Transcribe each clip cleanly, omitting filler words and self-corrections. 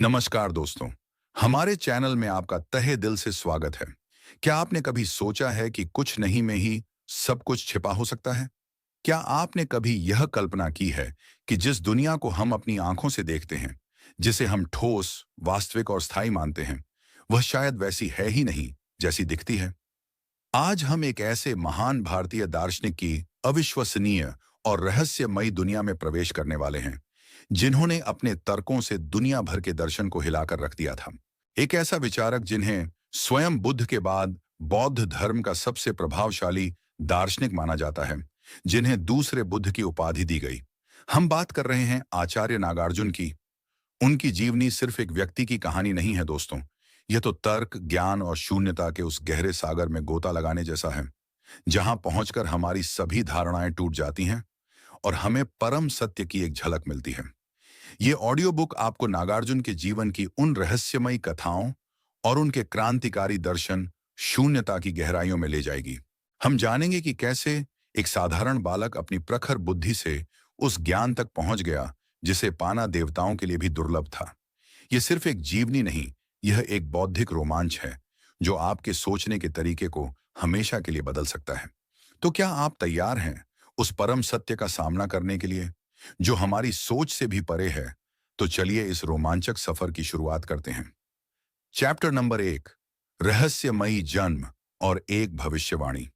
नमस्कार दोस्तों। हमारे चैनल में आपका तहे दिल से स्वागत है। क्या आपने कभी सोचा है कि कुछ नहीं में ही सब कुछ छिपा हो सकता है? क्या आपने कभी यह कल्पना की है कि जिस दुनिया को हम अपनी आंखों से देखते हैं, जिसे हम ठोस, वास्तविक और स्थायी मानते हैं, वह शायद वैसी है ही नहीं जैसी दिखती है। आज हम एक ऐसे महान भारतीय दार्शनिक की अविश्वसनीय और रहस्यमयी दुनिया में प्रवेश करने वाले हैं, जिन्होंने अपने तर्कों से दुनिया भर के दर्शन को हिलाकर रख दिया था। एक ऐसा विचारक जिन्हें स्वयं बुद्ध के बाद बौद्ध धर्म का सबसे प्रभावशाली दार्शनिक माना जाता है, जिन्हें दूसरे बुद्ध की उपाधि दी गई। हम बात कर रहे हैं आचार्य नागार्जुन की। उनकी जीवनी सिर्फ एक व्यक्ति की कहानी नहीं है दोस्तों। यह तो तर्क, ज्ञान और शून्यता के उस गहरे सागर में गोता लगाने जैसा है, जहां पहुंचकर हमारी सभी धारणाएं टूट जाती हैं और हमें परम सत्य की एक झलक मिलती है। ये ऑडियो बुक आपको नागार्जुन के जीवन की उन रहस्यमयी कथाओं और उनके क्रांतिकारी दर्शन शून्यता की गहराइयों में ले जाएगी। हम जानेंगे कि कैसे एक साधारण बालक अपनी प्रखर बुद्धि से उस ज्ञान तक पहुंच गया जिसे पाना देवताओं के लिए भी दुर्लभ था। यह सिर्फ एक जीवनी नहीं, यह एक बौद्धिक रोमांच है जो आपके सोचने के तरीके को हमेशा के लिए बदल सकता है। तो क्या आप तैयार हैं उस परम सत्य का सामना करने के लिए, जो हमारी सोच से भी परे है? तो चलिए इस रोमांचक सफर की शुरुआत करते हैं। चैप्टर नंबर 1, रहस्यमयी जन्म और एक भविष्यवाणी।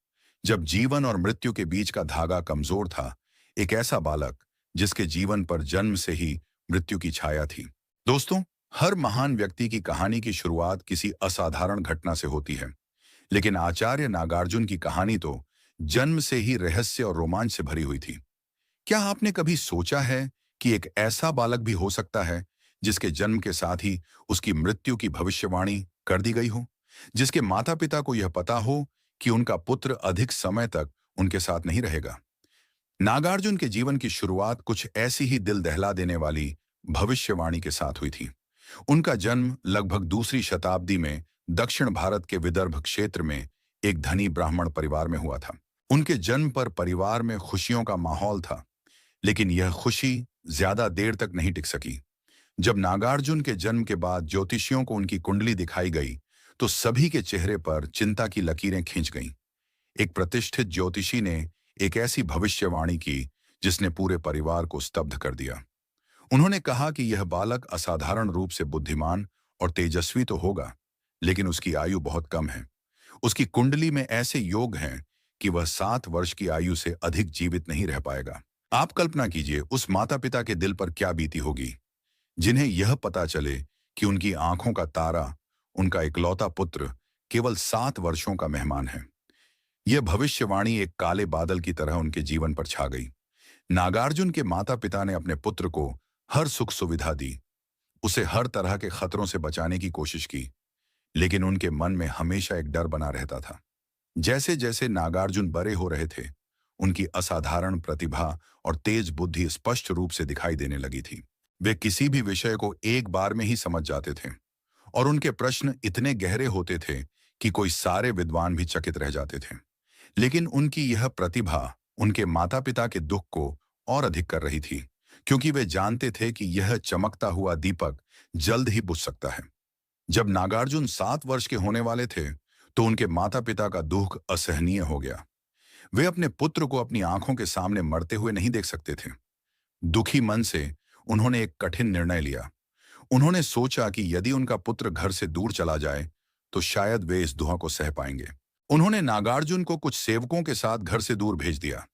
जब जीवन और मृत्यु के बीच का धागा कमजोर था, एक ऐसा बालक जिसके जीवन पर जन्म से ही मृत्यु की छाया थी। दोस्तों, हर महान व्यक्ति की कहानी की शुरुआत किसी असाधारण घटना से होती है, लेकिन आचार्य नागार्जुन की कहानी तो जन्म से ही रहस्य और रोमांच से भरी हुई थी। क्या आपने कभी सोचा है कि एक ऐसा बालक भी हो सकता है जिसके जन्म के साथ ही उसकी मृत्यु की भविष्यवाणी कर दी गई हो, जिसके माता पिता को यह पता हो कि उनका पुत्र अधिक समय तक उनके साथ नहीं रहेगा? नागार्जुन के जीवन की शुरुआत कुछ ऐसी ही दिल दहला देने वाली भविष्यवाणी के साथ हुई थी। उनका जन्म लगभग दूसरी शताब्दी में दक्षिण भारत के विदर्भ क्षेत्र में एक धनी ब्राह्मण परिवार में हुआ था। उनके जन्म पर परिवार में खुशियों का माहौल था, लेकिन यह खुशी ज्यादा देर तक नहीं टिक सकी। जब नागार्जुन के जन्म के बाद ज्योतिषियों को उनकी कुंडली दिखाई गई, तो सभी के चेहरे पर चिंता की लकीरें खींच गईं। एक प्रतिष्ठित ज्योतिषी ने एक ऐसी भविष्यवाणी की जिसने पूरे परिवार को स्तब्ध कर दिया। उन्होंने कहा कि यह बालक असाधारण रूप से बुद्धिमान और तेजस्वी तो होगा, लेकिन उसकी आयु बहुत कम है। उसकी कुंडली में ऐसे योग हैं कि वह 7 वर्ष की आयु से अधिक जीवित नहीं रह पाएगा। आप कल्पना कीजिए उस माता पिता के दिल पर क्या बीती होगी, जिन्हें यह पता चले कि उनकी आंखों का तारा, उनका इकलौता पुत्र, केवल 7 वर्षों का मेहमान है। यह भविष्यवाणी एक काले बादल की तरह उनके जीवन पर छा गई। नागार्जुन के माता पिता ने अपने पुत्र को हर सुख सुविधा दी, उसे हर तरह के खतरों से बचाने की कोशिश की, लेकिन उनके मन में हमेशा एक डर बना रहता था। जैसे जैसे नागार्जुन बड़े हो रहे थे, उनकी असाधारण प्रतिभा और तेज बुद्धि स्पष्ट रूप से दिखाई देने लगी थी। वे किसी भी विषय को एक बार में ही समझ जाते थे और उनके प्रश्न इतने गहरे होते थे कि कोई सारे विद्वान भी चकित रह जाते थे। लेकिन उनकी यह प्रतिभा उनके माता पिता के दुख को और अधिक कर रही थी, क्योंकि वे जानते थे कि यह चमकता हुआ दीपक जल्द ही बुझ सकता है। जब नागार्जुन 7 वर्ष के होने वाले थे, तो उनके माता पिता का दुख असहनीय हो गया। वे अपने पुत्र को अपनी आंखों के सामने मरते हुए नहीं देख सकते थे। दुखी मन से उन्होंने एक कठिन निर्णय लिया। उन्होंने सोचा कि यदि उनका पुत्र घर से दूर चला जाए, तो शायद वे इस दुआ को सह पाएंगे। उन्होंने नागार्जुन को कुछ सेवकों के साथ घर से दूर भेज दिया,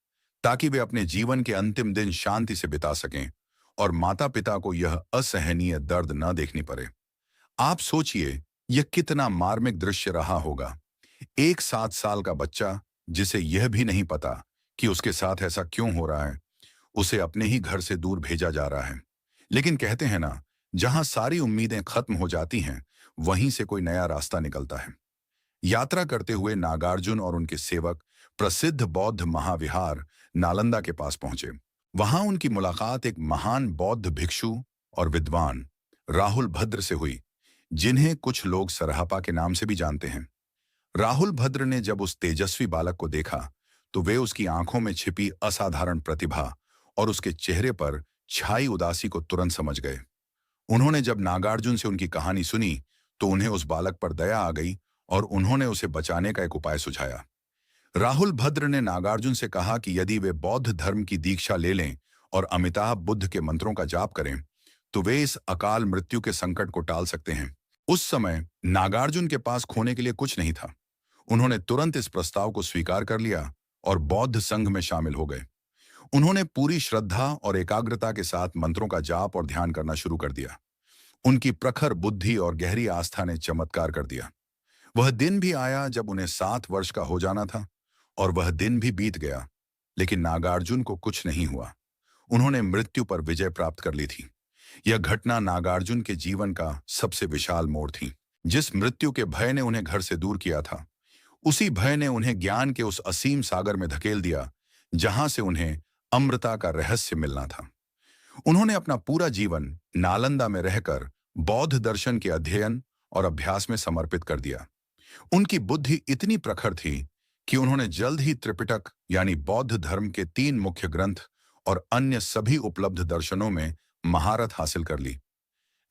ताकि वे अपने जीवन के अंतिम दिन शांति से बिता सकें और माता पिता को यह असहनीय दर्द न देखनी पड़े। आप सोचिए, यह कितना मार्मिक दृश्य रहा होगा। एक 7 साल का बच्चा, जिसे यह भी नहीं पता कि उसके साथ ऐसा क्यों हो रहा है, उसे अपने ही घर से दूर भेजा जा रहा है। लेकिन कहते हैं ना, जहां सारी उम्मीदें खत्म हो जाती हैं, वहीं से कोई नया रास्ता निकलता है। यात्रा करते हुए नागार्जुन और उनके सेवक प्रसिद्ध बौद्ध महाविहार नालंदा के पास पहुंचे। वहां उनकी मुलाकात एक महान बौद्ध भिक्षु और विद्वान राहुल भद्र से हुई, जिन्हें कुछ लोग सरहपा के नाम से भी जानते हैं। राहुल भद्र ने जब उस तेजस्वी बालक को देखा, तो वे उसकी आंखों में छिपी असाधारण प्रतिभा और उसके चेहरे पर छाई उदासी को तुरंत समझ गए। उन्होंने जब नागार्जुन से उनकी कहानी सुनी तो उन्हें उस बालक पर दया आ गई और उन्होंने उसे बचाने का एक उपाय सुझाया। राहुल भद्र ने नागार्जुन से कहा कि यदि वे बौद्ध धर्म की दीक्षा ले लें और अमिताभ बुद्ध के मंत्रों का जाप करें तो वे इस अकाल मृत्यु के संकट को टाल सकते हैं। उस समय नागार्जुन के पास खोने के लिए कुछ नहीं था। उन्होंने तुरंत इस प्रस्ताव को स्वीकार कर लिया और बौद्ध संघ में शामिल हो गए। उन्होंने पूरी श्रद्धा और एकाग्रता के साथ मंत्रों का जाप और ध्यान करना शुरू कर दिया। उनकी प्रखर बुद्धि और गहरी आस्था ने चमत्कार कर दिया। वह दिन भी आया जब उन्हें 7 वर्ष का हो जाना था और वह दिन भी बीत गया, लेकिन नागार्जुन को कुछ नहीं हुआ। उन्होंने मृत्यु पर विजय प्राप्त कर ली थी। यह घटना नागार्जुन के जीवन का सबसे विशाल मोड़ थी। जिस मृत्यु के भय ने उन्हें घर से दूर किया था, उसी भय ने उन्हें ज्ञान के उस असीम सागर में धकेल दिया जहां से उन्हें अमृता का रहस्य मिलना था। उन्होंने अपना पूरा जीवन नालंदा में रहकर बौद्ध दर्शन के अध्ययन और अभ्यास में समर्पित कर दिया। उनकी बुद्धि इतनी प्रखर थी कि उन्होंने जल्द ही त्रिपिटक यानी बौद्ध धर्म के 3 मुख्य ग्रंथ और अन्य सभी उपलब्ध दर्शनों में महारत हासिल कर ली।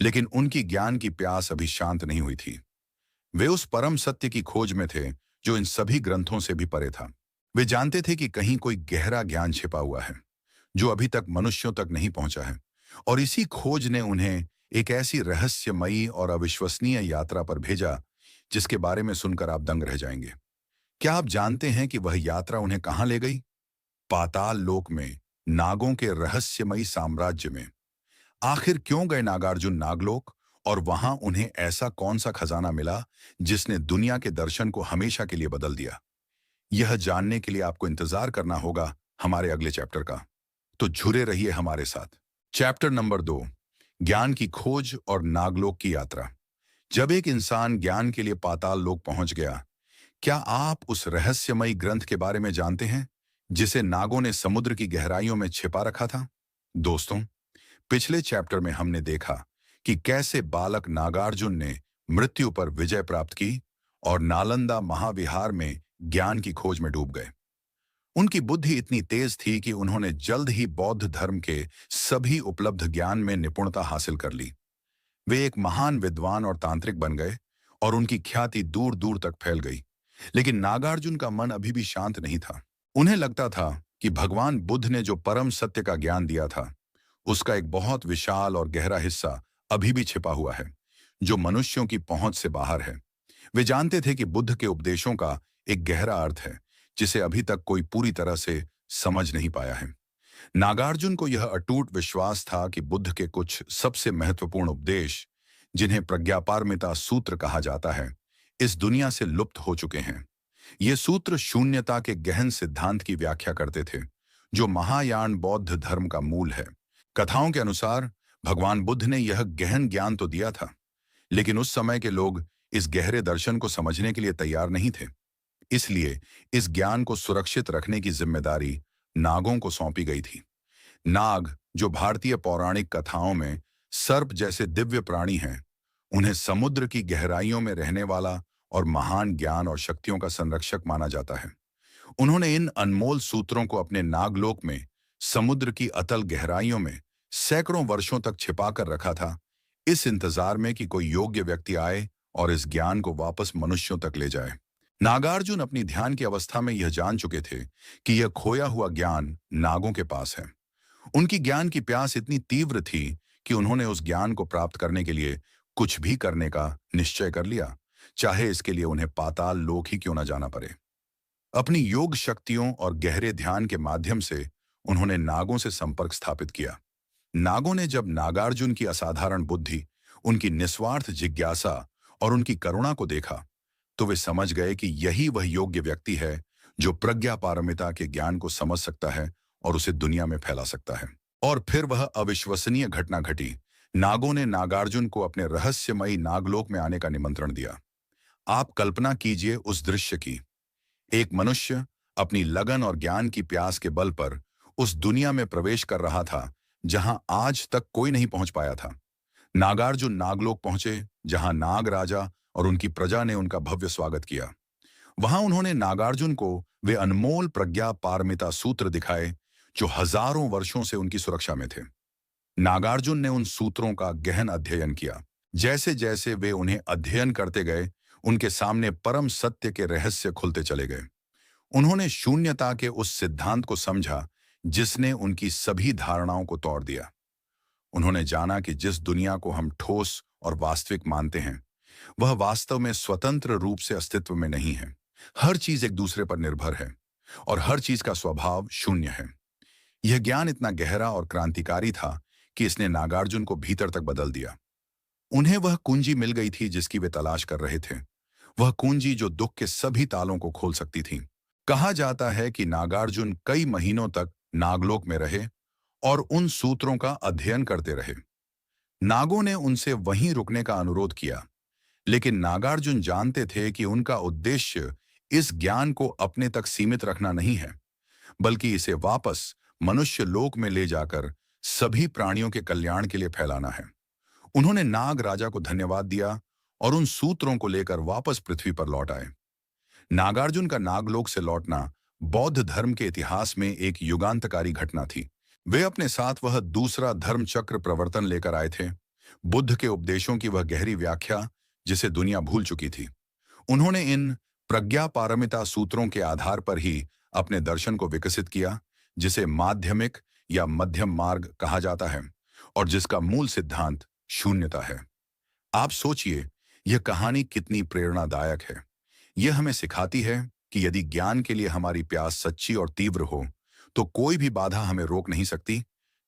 लेकिन उनकी ज्ञान की प्यास अभी शांत नहीं हुई थी। वे उस परम सत्य की खोज में थे जो इन सभी ग्रंथों से भी परे था। वे जानते थे कि कहीं कोई गहरा ज्ञान छिपा हुआ है जो अभी तक मनुष्यों तक नहीं पहुंचा है, और इसी खोज ने उन्हें एक ऐसी रहस्यमयी और अविश्वसनीय यात्रा पर भेजा जिसके बारे में सुनकर आप दंग रह जाएंगे। क्या आप जानते हैं कि वह यात्रा उन्हें कहां ले गई? पाताल लोक में, नागों के रहस्यमयी साम्राज्य में। आखिर क्यों गए नागार्जुन नागलोक और वहां उन्हें ऐसा कौन सा खजाना मिला जिसने दुनिया के दर्शन को हमेशा के लिए बदल दिया? यह जानने के लिए आपको इंतजार करना होगा हमारे अगले चैप्टर का। तो जुड़े रहिए हमारे साथ। चैप्टर नंबर 2, ज्ञान की खोज और नागलोक की यात्रा। जब एक इंसान ज्ञान के लिए पाताल लोक पहुंच गया, क्या आप उस रहस्यमयी ग्रंथ के बारे में जानते हैं जिसे नागों ने समुद्र की गहराइयों में छिपा रखा था? दोस्तों, पिछले चैप्टर में हमने देखा कि कैसे बालक नागार्जुन ने मृत्यु पर विजय प्राप्त की और नालंदा महाविहार में ज्ञान की खोज में डूब गए। उनकी बुद्धि इतनी तेज थी कि उन्होंने जल्द ही बौद्ध धर्म के सभी उपलब्ध ज्ञान में निपुणता हासिल कर ली। वे एक महान विद्वान और तांत्रिक बन गए और उनकी ख्याति दूर दूर तक फैल गई। लेकिन नागार्जुन का मन अभी भी शांत नहीं था। उन्हें लगता था कि भगवान बुद्ध ने जो परम सत्य का ज्ञान दिया था, उसका एक बहुत विशाल और गहरा हिस्सा अभी भी छिपा हुआ है, जो मनुष्यों की पहुंच से बाहर है। वे जानते थे कि बुद्ध के उपदेशों का एक गहरा अर्थ है जिसे अभी तक कोई पूरी तरह से समझ नहीं पाया है। नागार्जुन को यह अटूट विश्वास था कि बुद्ध के कुछ सबसे महत्वपूर्ण उपदेश, जिन्हें प्रज्ञापारमिता सूत्र कहा जाता है, इस दुनिया से लुप्त हो चुके हैं। ये सूत्र शून्यता के गहन सिद्धांत की व्याख्या करते थे, जो महायान बौद्ध धर्म का मूल है। कथाओं के अनुसार भगवान बुद्ध ने यह गहन ज्ञान तो दिया था, लेकिन उस समय के लोग इस गहरे दर्शन को समझने के लिए तैयार नहीं थे। इसलिए इस ज्ञान को सुरक्षित रखने की जिम्मेदारी नागों को सौंपी गई थी। नाग, जो भारतीय पौराणिक कथाओं में सर्प जैसे दिव्य प्राणी हैं, उन्हें समुद्र की गहराइयों में रहने वाला और महान ज्ञान और शक्तियों का संरक्षक माना जाता है। उन्होंने इन अनमोल सूत्रों को अपने नागलोक में समुद्र की अतल गहराइयों में सैकड़ों वर्षों तक छिपा कर रखा था, इस इंतजार में कि कोई योग्य व्यक्ति आए और इस ज्ञान को वापस मनुष्यों तक ले जाए। नागार्जुन अपनी ध्यान की अवस्था में यह जान चुके थे कि यह खोया हुआ ज्ञान नागों के पास है। उनकी ज्ञान की प्यास इतनी तीव्र थी कि उन्होंने उस ज्ञान को प्राप्त करने के लिए कुछ भी करने का निश्चय कर लिया, चाहे इसके लिए उन्हें पाताल लोक ही क्यों न जाना पड़े। अपनी योग शक्तियों और गहरे ध्यान के माध्यम से उन्होंने नागों से संपर्क स्थापित किया। नागों ने जब नागार्जुन की असाधारण बुद्धि, उनकी निस्वार्थ जिज्ञासा और उनकी करुणा को देखा, तो वे समझ गए कि यही वह योग्य व्यक्ति है जो प्रज्ञा पारमिता के ज्ञान को समझ सकता है और उसे दुनिया में फैला सकता है। और फिर वह अविश्वसनीय घटना घटी। नागों ने नागार्जुन को अपने रहस्यमयी नागलोक में आने का निमंत्रण दिया। आप कल्पना कीजिए उस दृश्य की। एक मनुष्य अपनी लगन और ज्ञान की प्यास के बल पर उस दुनिया में प्रवेश कर रहा था जहां आज तक कोई नहीं पहुंच पाया था। नागार्जुन नागलोक पहुंचे, जहां नाग राजा और उनकी प्रजा ने उनका भव्य स्वागत किया। वहां उन्होंने नागार्जुन को वे अनमोल प्रज्ञा पारमिता सूत्र दिखाए जो हजारों वर्षों से उनकी सुरक्षा में थे। नागार्जुन ने उन सूत्रों का गहन अध्ययन किया। जैसे जैसे वे उन्हें अध्ययन करते गए, उनके सामने परम सत्य के रहस्य खुलते चले गए। उन्होंने शून्यता के उस सिद्धांत को समझा जिसने उनकी सभी धारणाओं को तोड़ दिया। उन्होंने जाना कि जिस दुनिया को हम ठोस और वास्तविक मानते हैं, वह वास्तव में स्वतंत्र रूप से अस्तित्व में नहीं है। हर चीज एक दूसरे पर निर्भर है और हर चीज का स्वभाव शून्य है। यह ज्ञान इतना गहरा और क्रांतिकारी था कि इसने नागार्जुन को भीतर तक बदल दिया। उन्हें वह कुंजी मिल गई थी जिसकी वे तलाश कर रहे थे, वह कुंजी जो दुख के सभी तालों को खोल सकती थी। कहा जाता है कि नागार्जुन कई महीनों तक नागलोक में रहे और उन सूत्रों का अध्ययन करते रहे। नागों ने उनसे वहीं रुकने का अनुरोध किया, लेकिन नागार्जुन जानते थे कि उनका उद्देश्य इस ज्ञान को अपने तक सीमित रखना नहीं है, बल्कि इसे वापस मनुष्य लोक में ले जाकर सभी प्राणियों के कल्याण के लिए फैलाना है। उन्होंने नाग राजा को धन्यवाद दिया और उन सूत्रों को लेकर वापस पृथ्वी पर लौट आए। नागार्जुन का नागलोक से लौटना बौद्ध धर्म के इतिहास में एक युगांतकारी घटना थी। वे अपने साथ वह दूसरा धर्म चक्र प्रवर्तन लेकर आए थे, बुद्ध के उपदेशों की वह गहरी व्याख्या जिसे दुनिया भूल चुकी थी। उन्होंने इन प्रज्ञा पारमिता सूत्रों के आधार पर ही अपने दर्शन को विकसित किया, जिसे माध्यमिक या मध्यम मार्ग कहा जाता है और जिसका मूल सिद्धांत शून्यता है। आप सोचिए, यह कहानी कितनी प्रेरणादायक है। यह हमें सिखाती है कि यदि ज्ञान के लिए हमारी प्यास सच्ची और तीव्र हो, तो कोई भी बाधा हमें रोक नहीं सकती,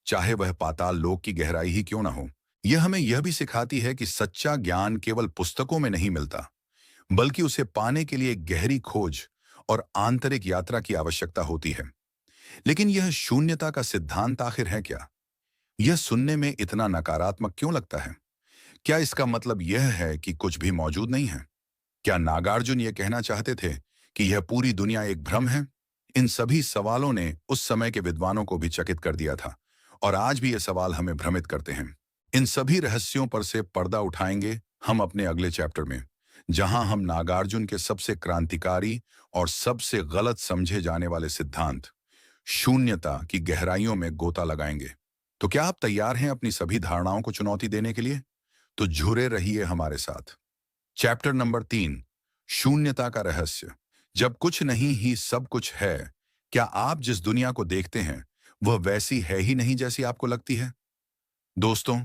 चाहे वह पाताल लोक की गहराई ही क्यों ना हो। यह हमें यह भी सिखाती है कि सच्चा ज्ञान केवल पुस्तकों में नहीं मिलता, बल्कि उसे पाने के लिए गहरी खोज और आंतरिक यात्रा की आवश्यकता होती है। लेकिन यह शून्यता का सिद्धांत आखिर है क्या? यह सुनने में इतना नकारात्मक क्यों लगता है? क्या इसका मतलब यह है कि कुछ भी मौजूद नहीं है? क्या नागार्जुन यह कहना चाहते थे कि यह पूरी दुनिया एक भ्रम है? इन सभी सवालों ने उस समय के विद्वानों को भी चकित कर दिया था और आज भी ये सवाल हमें भ्रमित करते हैं। इन सभी रहस्यों पर से पर्दा उठाएंगे हम अपने अगले चैप्टर में, जहां हम नागार्जुन के सबसे क्रांतिकारी और सबसे गलत समझे जाने वाले सिद्धांत शून्यता की गहराइयों में गोता लगाएंगे। तो क्या आप तैयार हैं अपनी सभी धारणाओं को चुनौती देने के लिए? तो जुड़े रहिए हमारे साथ। चैप्टर नंबर 3, शून्यता का रहस्य। जब कुछ नहीं ही सब कुछ है, क्या आप जिस दुनिया को देखते हैं वह वैसी है ही नहीं जैसी आपको लगती है? दोस्तों,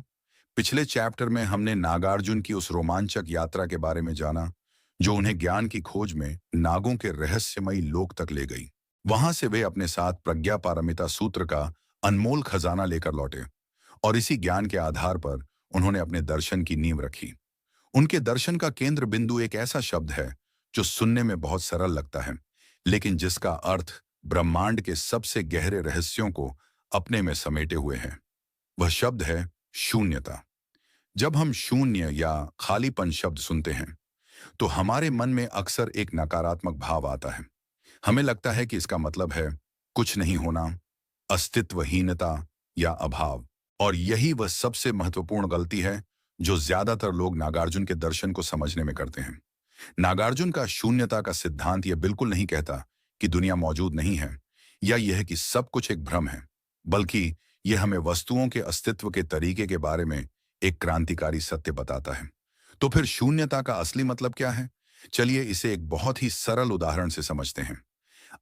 पिछले चैप्टर में हमने नागार्जुन की उस रोमांचक यात्रा के बारे में जाना जो उन्हें ज्ञान की खोज में नागों के रहस्यमयी लोक तक ले गई। वहां से वे अपने साथ प्रज्ञा पारमिता सूत्र का अनमोल खजाना लेकर लौटे और इसी ज्ञान के आधार पर उन्होंने अपने दर्शन की नींव रखी। उनके दर्शन का केंद्र बिंदु एक ऐसा शब्द है जो सुनने में बहुत सरल लगता है, लेकिन जिसका अर्थ ब्रह्मांड के सबसे गहरे रहस्यों को अपने में समेटे हुए है। वह शब्द है शून्यता। जब हम शून्य या खालीपन शब्द सुनते हैं, तो हमारे मन में अक्सर एक नकारात्मक भाव आता है। हमें लगता है कि इसका मतलब है कुछ नहीं होना, अस्तित्वहीनता या अभाव। और यही वह सबसे महत्वपूर्ण गलती है जो ज्यादातर लोग नागार्जुन के दर्शन को समझने में करते हैं। नागार्जुन का शून्यता का सिद्धांत यह बिल्कुल नहीं कहता कि दुनिया मौजूद नहीं है या यह कि सब कुछ एक भ्रम है, बल्कि यह हमें वस्तुओं के अस्तित्व के तरीके के बारे में एक क्रांतिकारी सत्य बताता है। तो फिर शून्यता का असली मतलब क्या है? चलिए इसे एक बहुत ही सरल उदाहरण से समझते हैं।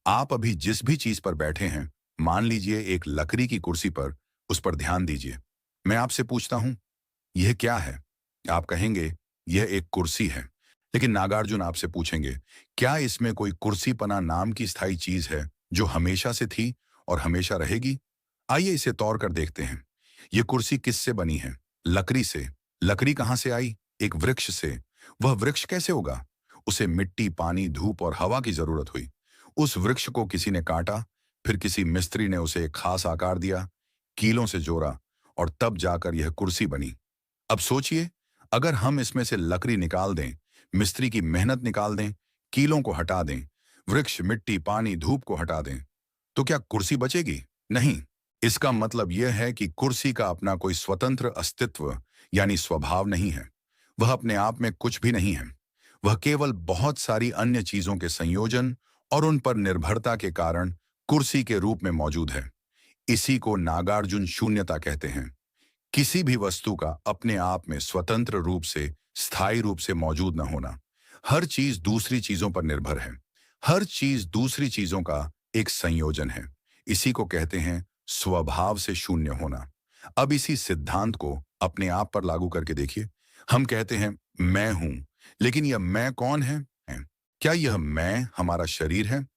आप अभी जिस भी चीज पर बैठे हैं, मान लीजिए एक लकड़ी की कुर्सी पर, उस पर ध्यान दीजिए। मैं आपसे पूछता हूं, यह क्या है? आप कहेंगे यह एक कुर्सी है। लेकिन नागार्जुन आपसे पूछेंगे, क्या इसमें कोई कुर्सीपना नाम की स्थायी चीज है जो हमेशा से थी और हमेशा रहेगी? आइए इसे तौर कर देखते हैं। यह कुर्सी किससे बनी है? लकड़ी से। लकड़ी कहां से आई? एक वृक्ष से। वह वृक्ष कैसे उगा? उसे मिट्टी, पानी, धूप और हवा की जरूरत हुई। उस वृक्ष को किसी ने काटा, फिर किसी मिस्त्री ने उसे एक खास आकार दिया, कीलों से जोड़ा और तब जाकर यह कुर्सी बनी। अब सोचिए, अगर हम इसमें से लकड़ी निकाल दें, मिस्त्री की मेहनत निकाल दें, कीलों को हटा दें, वृक्ष, मिट्टी, पानी, धूप को हटा दें, तो क्या कुर्सी बचेगी? नहीं। इसका मतलब यह है कि कुर्सी का अपना कोई स्वतंत्र अस्तित्व यानी स्वभाव नहीं है। वह अपने आप में कुछ भी नहीं है। वह केवल बहुत सारी अन्य चीजों के संयोजन और उन पर निर्भरता के कारण कुर्सी के रूप में मौजूद है। इसी को नागार्जुन शून्यता कहते हैं। किसी भी वस्तु का अपने आप में स्वतंत्र रूप से, स्थायी रूप से मौजूद न होना। हर चीज दूसरी चीजों पर निर्भर है। हर चीज दूसरी चीजों का एक संयोजन है। इसी को कहते हैं स्वभाव से शून्य होना। अब इसी सिद्धांत को अपने आप पर लागू करके देखिए। हम कहते हैं मैं हूं, लेकिन यह मैं कौन है? क्या यह मैं हमारा शरीर है?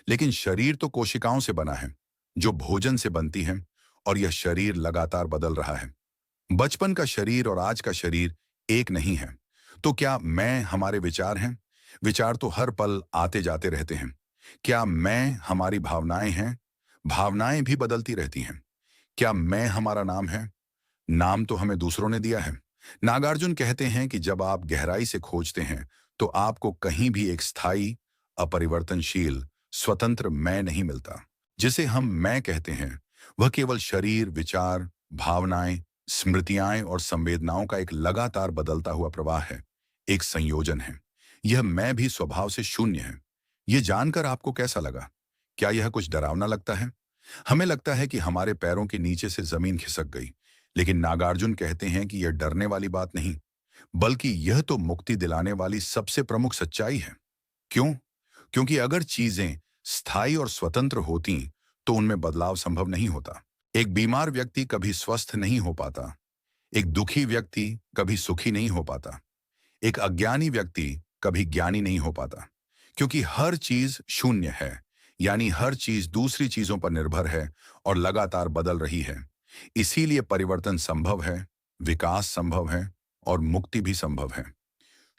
लेकिन शरीर तो कोशिकाओं से बना है, जो भोजन से बनती है, और यह शरीर लगातार बदल रहा है। बचपन का शरीर और आज का शरीर एक नहीं है। तो क्या मैं हमारे विचार हैं? विचार तो हर पल आते जाते रहते हैं। क्या मैं हमारी भावनाएं हैं? भावनाएं भी बदलती रहती हैं। क्या मैं हमारा नाम है? नाम तो हमें दूसरों ने दिया है। नागार्जुन कहते हैं कि जब आप गहराई से खोजते हैं, तो आपको कहीं भी एक स्थायी, अपरिवर्तनशील, स्वतंत्र मैं नहीं मिलता। जिसे हम मैं कहते हैं, वह केवल शरीर, विचार, भावनाएं, स्मृतियां और संवेदनाओं का एक लगातार बदलता हुआ प्रवाह है, एक संयोजन है। यह मैं भी स्वभाव से शून्य है। यह जानकर आपको कैसा लगा? क्या यह कुछ डरावना लगता है? हमें लगता है कि हमारे पैरों के नीचे से जमीन खिसक गई। लेकिन नागार्जुन कहते हैं कि यह डरने वाली बात नहीं, बल्कि यह तो मुक्ति दिलाने वाली सबसे प्रमुख सच्चाई है। क्यों? क्योंकि अगर चीजें स्थायी और स्वतंत्र होती, तो उनमें बदलाव संभव नहीं होता। एक बीमार व्यक्ति कभी स्वस्थ नहीं हो पाता। एक दुखी व्यक्ति कभी सुखी नहीं हो पाता। एक अज्ञानी व्यक्ति कभी ज्ञानी नहीं हो पाता। क्योंकि हर चीज शून्य है, यानी हर चीज दूसरी चीजों पर निर्भर है और लगातार बदल रही है। इसीलिए परिवर्तन संभव है, विकास संभव है, और मुक्ति भी संभव है।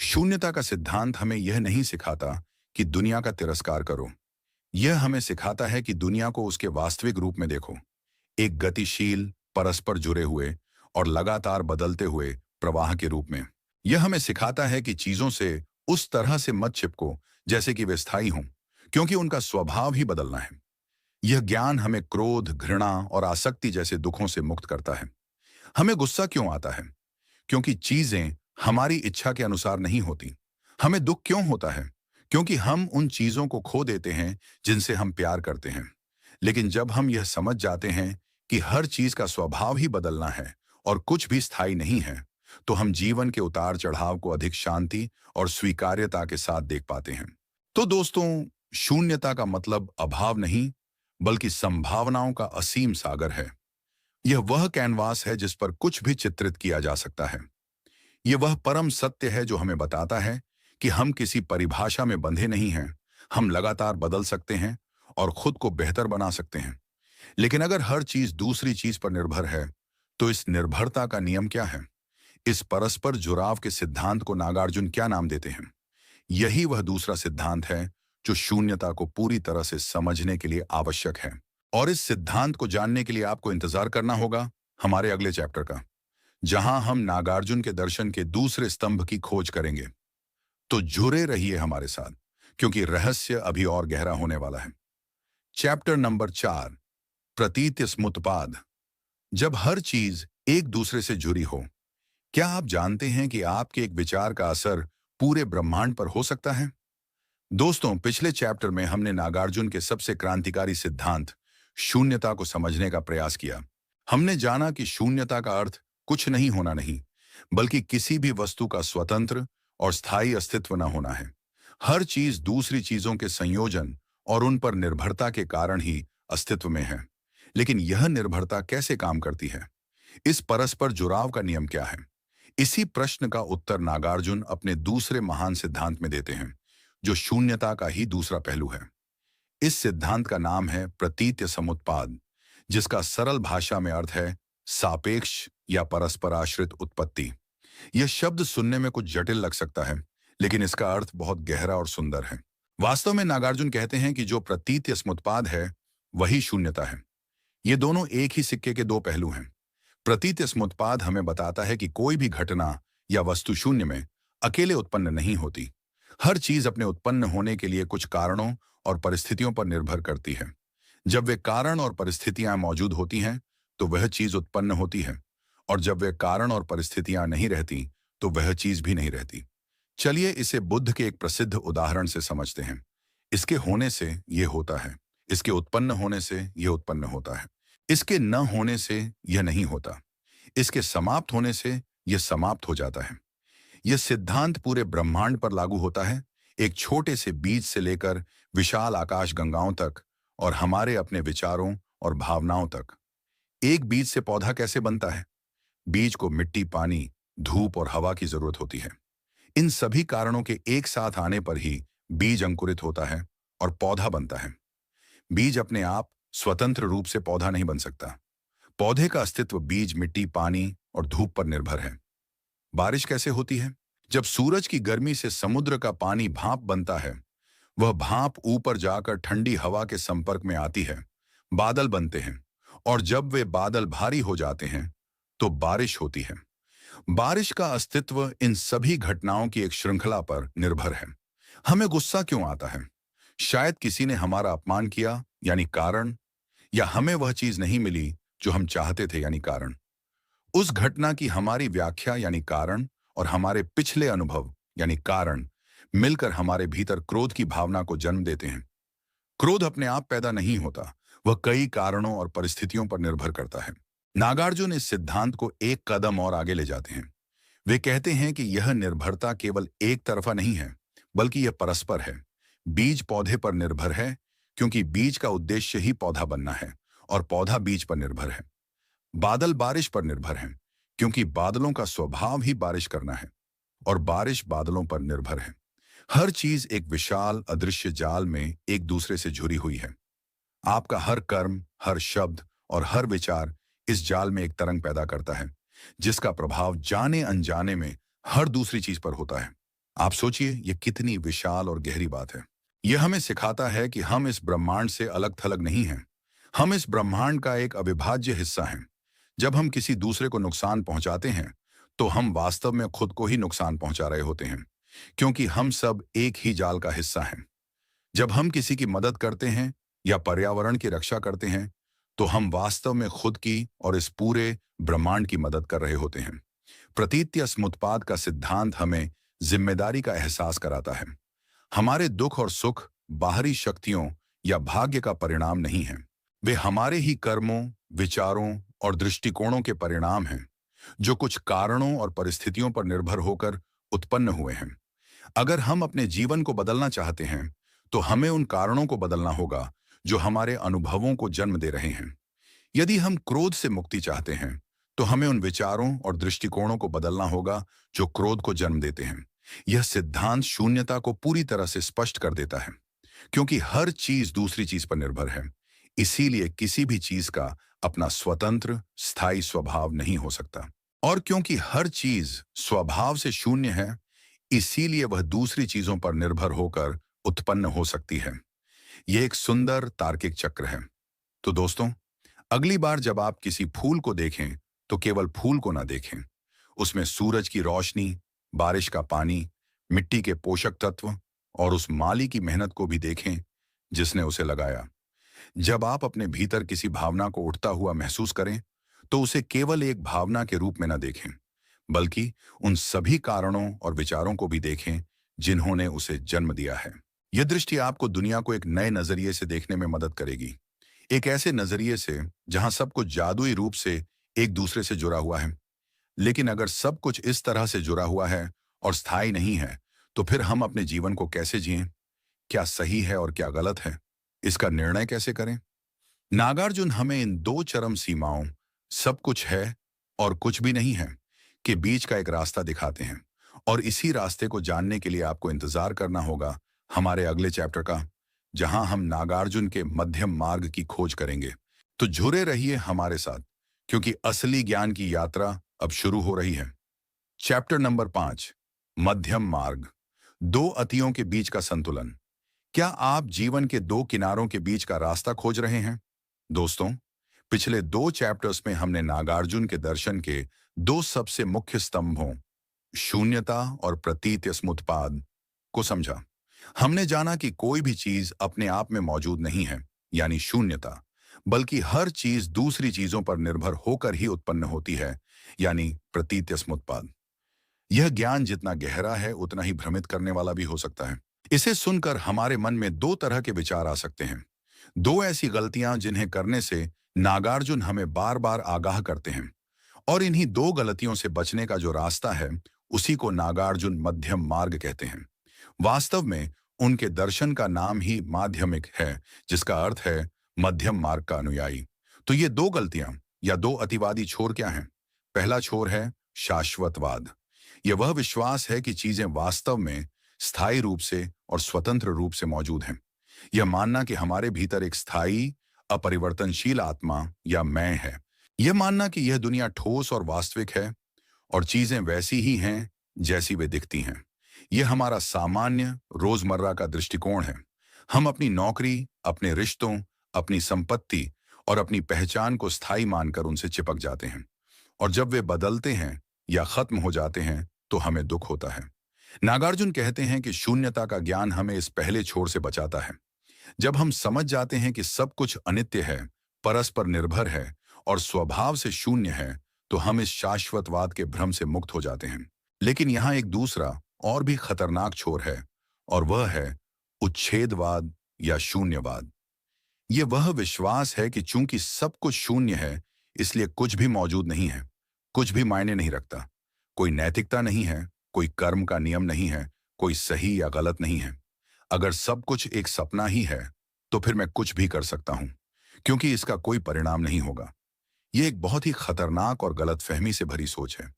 शून्यता का सिद्धांत हमें यह नहीं सिखाता कि दुनिया का तिरस्कार करो। यह हमें सिखाता है कि दुनिया को उसके वास्तविक रूप में देखो, एक गतिशील, परस्पर जुड़े हुए और लगातार बदलते हुए प्रवाह के रूप में। यह हमें सिखाता है कि चीजों से उस तरह से मत चिपको जैसे कि वे स्थायी हों, क्योंकि उनका स्वभाव ही बदलना है। यह ज्ञान हमें क्रोध, घृणा और आसक्ति जैसे दुखों से मुक्त करता है। हमें गुस्सा क्यों आता है? क्योंकि चीजें हमारी इच्छा के अनुसार नहीं होती। हमें दुख क्यों होता है? क्योंकि हम उन चीजों को खो देते हैं जिनसे हम प्यार करते हैं। लेकिन जब हम यह समझ जाते हैं कि हर चीज का स्वभाव ही बदलना है और कुछ भी स्थायी नहीं है, तो हम जीवन के उतार चढ़ाव को अधिक शांति और स्वीकार्यता के साथ देख पाते हैं। तो दोस्तों, शून्यता का मतलब अभाव नहीं, बल्कि संभावनाओं का असीम सागर है। यह वह कैनवास है जिस पर कुछ भी चित्रित किया जा सकता है। यह वह परम सत्य है जो हमें बताता है कि हम किसी परिभाषा में बंधे नहीं हैं। हम लगातार बदल सकते हैं और खुद को बेहतर बना सकते हैं। लेकिन अगर हर चीज दूसरी चीज पर निर्भर है, तो इस निर्भरता का नियम क्या है? इस परस्पर जुड़ाव के सिद्धांत को नागार्जुन क्या नाम देते हैं? यही वह दूसरा सिद्धांत है जो शून्यता को पूरी तरह से समझने के लिए आवश्यक है। और इस सिद्धांत को जानने के लिए आपको इंतजार करना होगा हमारे अगले चैप्टर का, जहां हम नागार्जुन के दर्शन के दूसरे स्तंभ की खोज करेंगे। तो जुड़े रहिए हमारे साथ, क्योंकि रहस्य अभी और गहरा होने वाला है। चैप्टर नंबर 4, प्रतीत स्मुतपाद। जब हर चीज एक दूसरे से जुड़ी हो, क्या आप जानते हैं कि आपके एक विचार का असर पूरे ब्रह्मांड पर हो सकता है? दोस्तों, पिछले चैप्टर में हमने नागार्जुन के सबसे क्रांतिकारी सिद्धांत शून्यता को समझने का प्रयास किया। हमने जाना कि शून्यता का अर्थ कुछ नहीं होना नहीं, बल्कि किसी भी वस्तु का स्वतंत्र और स्थायी अस्तित्व न होना है। हर चीज दूसरी चीजों के संयोजन और उन पर निर्भरता के कारण ही अस्तित्व में है। लेकिन यह निर्भरता कैसे काम करती है? इस परस्पर जुड़ाव का नियम क्या है? इसी प्रश्न का उत्तर नागार्जुन अपने दूसरे महान सिद्धांत में देते हैं, जो शून्यता का ही दूसरा पहलू है। इस सिद्धांत का नाम है प्रतीत्य समुत्पाद, जिसका सरल भाषा में अर्थ है सापेक्ष या परस्पर आश्रित उत्पत्ति। यह शब्द सुनने में कुछ जटिल लग सकता है, लेकिन इसका अर्थ बहुत गहरा और सुंदर है। वास्तव में नागार्जुन कहते हैं कि जो प्रतीत्य समुत्पाद है, वही शून्यता है। ये दोनों एक ही सिक्के के दो पहलू हैं। प्रतीत स्मुत्पाद हमें बताता है कि कोई भी घटना या वस्तु शून्य में अकेले उत्पन्न नहीं होती। हर चीज अपने उत्पन्न होने के लिए कुछ कारणों और परिस्थितियों पर निर्भर करती है। जब वे कारण और परिस्थितियां मौजूद होती हैं, तो वह चीज उत्पन्न होती है, और जब वे कारण और परिस्थितियां नहीं रहती, तो वह चीज भी नहीं रहती। चलिए इसे बुद्ध के एक प्रसिद्ध उदाहरण से समझते हैं। इसके होने से यह होता है, इसके उत्पन्न होने से यह उत्पन्न होता है, इसके न होने से यह नहीं होता। इसके समाप्त होने से यह समाप्त हो जाता है। यह सिद्धांत पूरे ब्रह्मांड पर लागू होता है, एक छोटे से बीज से लेकर विशाल आकाश गंगाओं तक और हमारे अपने विचारों और भावनाओं तक। एक बीज से पौधा कैसे बनता है? बीज को मिट्टी, पानी, धूप और हवा की जरूरत होती है। इन सभी कारणों के एक साथ आने पर ही बीज अंकुरित होता है और पौधा बनता है। बीज अपने आप स्वतंत्र रूप से पौधा नहीं बन सकता। पौधे का अस्तित्व बीज, मिट्टी, पानी और धूप पर निर्भर है। बारिश कैसे होती है? जब सूरज की गर्मी से समुद्र का पानी भाप बनता है, वह भाप ऊपर जाकर ठंडी हवा के संपर्क में आती है, बादल बनते हैं और जब वे बादल भारी हो जाते हैं तो बारिश होती है। बारिश का अस्तित्व इन सभी घटनाओं की एक श्रृंखला पर निर्भर है। हमें गुस्सा क्यों आता है? शायद किसी ने हमारा अपमान किया, यानी कारण, या हमें वह चीज नहीं मिली जो हम चाहते थे, यानी कारण। उस घटना की हमारी व्याख्या यानी कारण और हमारे पिछले अनुभव यानी कारण मिलकर हमारे भीतर क्रोध की भावना को जन्म देते हैं। क्रोध अपने आप पैदा नहीं होता, वह कई कारणों और परिस्थितियों पर निर्भर करता है। नागार्जुन इस सिद्धांत को एक कदम और आगे ले जाते हैं। वे कहते हैं कि यह निर्भरता केवल एक तरफा नहीं है, बल्कि यह परस्पर है। बीज पौधे पर निर्भर है, क्योंकि बीज का उद्देश्य ही पौधा बनना है, और पौधा बीज पर निर्भर है। बादल बारिश पर निर्भर हैं, क्योंकि बादलों का स्वभाव ही बारिश करना है, और बारिश बादलों पर निर्भर है। हर चीज एक विशाल अदृश्य जाल में एक दूसरे से जुड़ी हुई है। आपका हर कर्म, हर शब्द और हर विचार इस जाल में एक तरंग पैदा करता है, जिसका प्रभाव जाने अनजाने में हर दूसरी चीज पर होता है। आप सोचिए, यह कितनी विशाल और गहरी बात है। यह हमें सिखाता है कि हम इस ब्रह्मांड से अलग थलग नहीं हैं। हम इस ब्रह्मांड का एक अविभाज्य हिस्सा हैं। जब हम किसी दूसरे को नुकसान पहुंचाते हैं, तो हम वास्तव में खुद को ही नुकसान पहुंचा रहे होते हैं, क्योंकि हम सब एक ही जाल का हिस्सा हैं। जब हम किसी की मदद करते हैं या पर्यावरण की रक्षा करते हैं, तो हम वास्तव में खुद की और इस पूरे ब्रह्मांड की मदद कर रहे होते हैं। प्रतीत्य समुत्पाद का सिद्धांत हमें जिम्मेदारी का एहसास कराता है। हमारे दुख और सुख बाहरी शक्तियों या भाग्य का परिणाम नहीं हैं। वे हमारे ही कर्मों, विचारों और दृष्टिकोणों के परिणाम हैं, जो कुछ कारणों और परिस्थितियों पर निर्भर होकर उत्पन्न हुए हैं। अगर हम अपने जीवन को बदलना चाहते हैं, तो हमें उन कारणों को बदलना होगा जो हमारे अनुभवों को जन्म दे रहे हैं। यदि हम क्रोध से मुक्ति चाहते हैं, तो हमें उन विचारों और दृष्टिकोणों को बदलना होगा जो क्रोध को जन्म देते हैं। यह सिद्धांत शून्यता को पूरी तरह से स्पष्ट कर देता है, क्योंकि हर चीज दूसरी चीज पर निर्भर है। इसीलिए किसी भी चीज का अपना स्वतंत्र, स्थायी स्वभाव नहीं हो सकता। और क्योंकि हर चीज स्वभाव से शून्य है, इसीलिए वह दूसरी चीजों पर निर्भर होकर उत्पन्न हो सकती है। यह एक सुंदर तार्किक चक्र है। तो दोस्तों, अगली बार जब आप किसी फूल को देखें, तो केवल फूल को ना देखें। उसमें सूरज की रोशनी, बारिश का पानी, मिट्टी के पोषक तत्व और उस माली की मेहनत को भी देखें जिसने उसे लगाया। जब आप अपने भीतर किसी भावना को उठता हुआ महसूस करें, तो उसे केवल एक भावना के रूप में न देखें, बल्कि उन सभी कारणों और विचारों को भी देखें जिन्होंने उसे जन्म दिया है। यह दृष्टि आपको दुनिया को एक नए नजरिए से देखने में मदद करेगी, एक ऐसे नजरिए से जहां सब कुछ जादुई रूप से एक दूसरे से जुड़ा हुआ है। लेकिन अगर सब कुछ इस तरह से जुड़ा हुआ है और स्थायी नहीं है, तो फिर हम अपने जीवन को कैसे जिएं? क्या सही है और क्या गलत है, इसका निर्णय कैसे करें? नागार्जुन हमें इन दो चरम सीमाओं, सब कुछ है और कुछ भी नहीं है, के बीच का एक रास्ता दिखाते हैं। और इसी रास्ते को जानने के लिए आपको इंतजार करना होगा हमारे अगले चैप्टर का, जहां हम नागार्जुन के मध्यम मार्ग की खोज करेंगे। तो जुड़े रहिए हमारे साथ, क्योंकि असली ज्ञान की यात्रा अब शुरू हो रही है। चैप्टर नंबर 5, मध्यम मार्ग, दो अतियों के बीच का संतुलन। क्या आप जीवन के दो किनारों के बीच का रास्ता खोज रहे हैं? दोस्तों, पिछले 2 चैप्टर्स में हमने नागार्जुन के दर्शन के 2 सबसे मुख्य स्तंभों, शून्यता और प्रतीत्य समुत्पाद, को समझा। हमने जाना कि कोई भी चीज अपने आप में मौजूद नहीं है, यानी शून्यता, बल्कि हर चीज दूसरी चीजों पर निर्भर होकर ही उत्पन्न होती है, यानी प्रतीत्य समुत्पाद। यह ज्ञान जितना गहरा है, उतना ही भ्रमित करने वाला भी हो सकता है। इसे सुनकर हमारे मन में 2 तरह के विचार आ सकते हैं। 2 ऐसी गलतियां जिन्हें करने से नागार्जुन हमें बार बार आगाह करते हैं, और इन्हीं दो गलतियों से बचने का जो रास्ता है, उसी को नागार्जुन मध्यम मार्ग कहते हैं। वास्तव में उनके दर्शन का नाम ही माध्यमिक है, जिसका अर्थ है मध्यम मार्ग का अनुयायी। तो ये दो गलतियां या दो अतिवादी छोर क्या हैं? पहला छोर है शाश्वतवाद। यह वह विश्वास है कि चीजें वास्तव में स्थायी रूप से और स्वतंत्र रूप से मौजूद हैं। यह मानना कि हमारे भीतर एक स्थायी अपरिवर्तनशील आत्मा या मैं है। यह मानना कि यह दुनिया ठोस और वास्तविक है और चीजें वैसी ही हैं जैसी वे दिखती हैं। यह हमारा सामान्य रोजमर्रा का दृष्टिकोण है। हम अपनी नौकरी, अपने रिश्तों, अपनी संपत्ति और अपनी पहचान को स्थायी मानकर उनसे चिपक जाते हैं, और जब वे बदलते हैं या खत्म हो जाते हैं तो हमें दुख होता है। नागार्जुन कहते हैं कि शून्यता का ज्ञान हमें इस पहले छोर से बचाता है। जब हम समझ जाते हैं कि सब कुछ अनित्य है, परस्पर निर्भर है और स्वभाव से शून्य है, तो हम इस शाश्वतवाद के भ्रम से मुक्त हो जाते हैं। लेकिन यहाँ एक दूसरा और भी खतरनाक छोर है, और वह है उच्छेदवाद या शून्यवाद। ये वह विश्वास है कि चूंकि सब कुछ शून्य है, इसलिए कुछ भी मौजूद नहीं है, कुछ भी मायने नहीं रखता। कोई नैतिकता नहीं है, कोई कर्म का नियम नहीं है, कोई सही या गलत नहीं है। अगर सब कुछ एक सपना ही है, तो फिर मैं कुछ भी कर सकता हूं, क्योंकि इसका कोई परिणाम नहीं होगा। ये एक बहुत ही खतरनाक और गलतफहमी से भरी सोच है।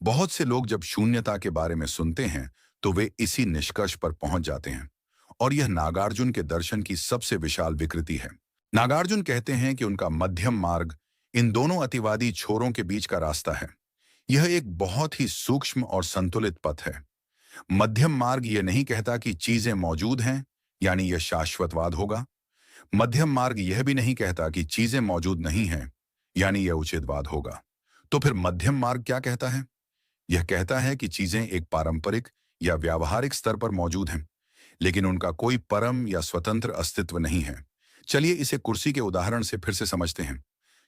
बहुत से लोग जब शून्यता के बारे में सुनते हैं, तो वे इसी निष्कर्ष पर पहुंच जाते हैं, और यह नागार्जुन के दर्शन की सबसे विशाल विकृति है। नागार्जुन कहते हैं कि उनका मध्यम मार्ग इन दोनों अतिवादी छोरों के बीच का रास्ता है। यह एक बहुत ही सूक्ष्म और संतुलित पथ है। मध्यम मार्ग यह नहीं कहता कि चीजें मौजूद हैं, यानी यह शाश्वतवाद होगा। मध्यम मार्ग यह भी नहीं कहता कि चीजें मौजूद नहीं हैं, यानी यह उचितवाद होगा। तो फिर मध्यम मार्ग क्या कहता है? यह कहता है कि चीजें एक पारंपरिक या व्यावहारिक स्तर पर मौजूद हैं, लेकिन उनका कोई परम या स्वतंत्र अस्तित्व नहीं है। चलिए इसे कुर्सी के उदाहरण से फिर से समझते हैं।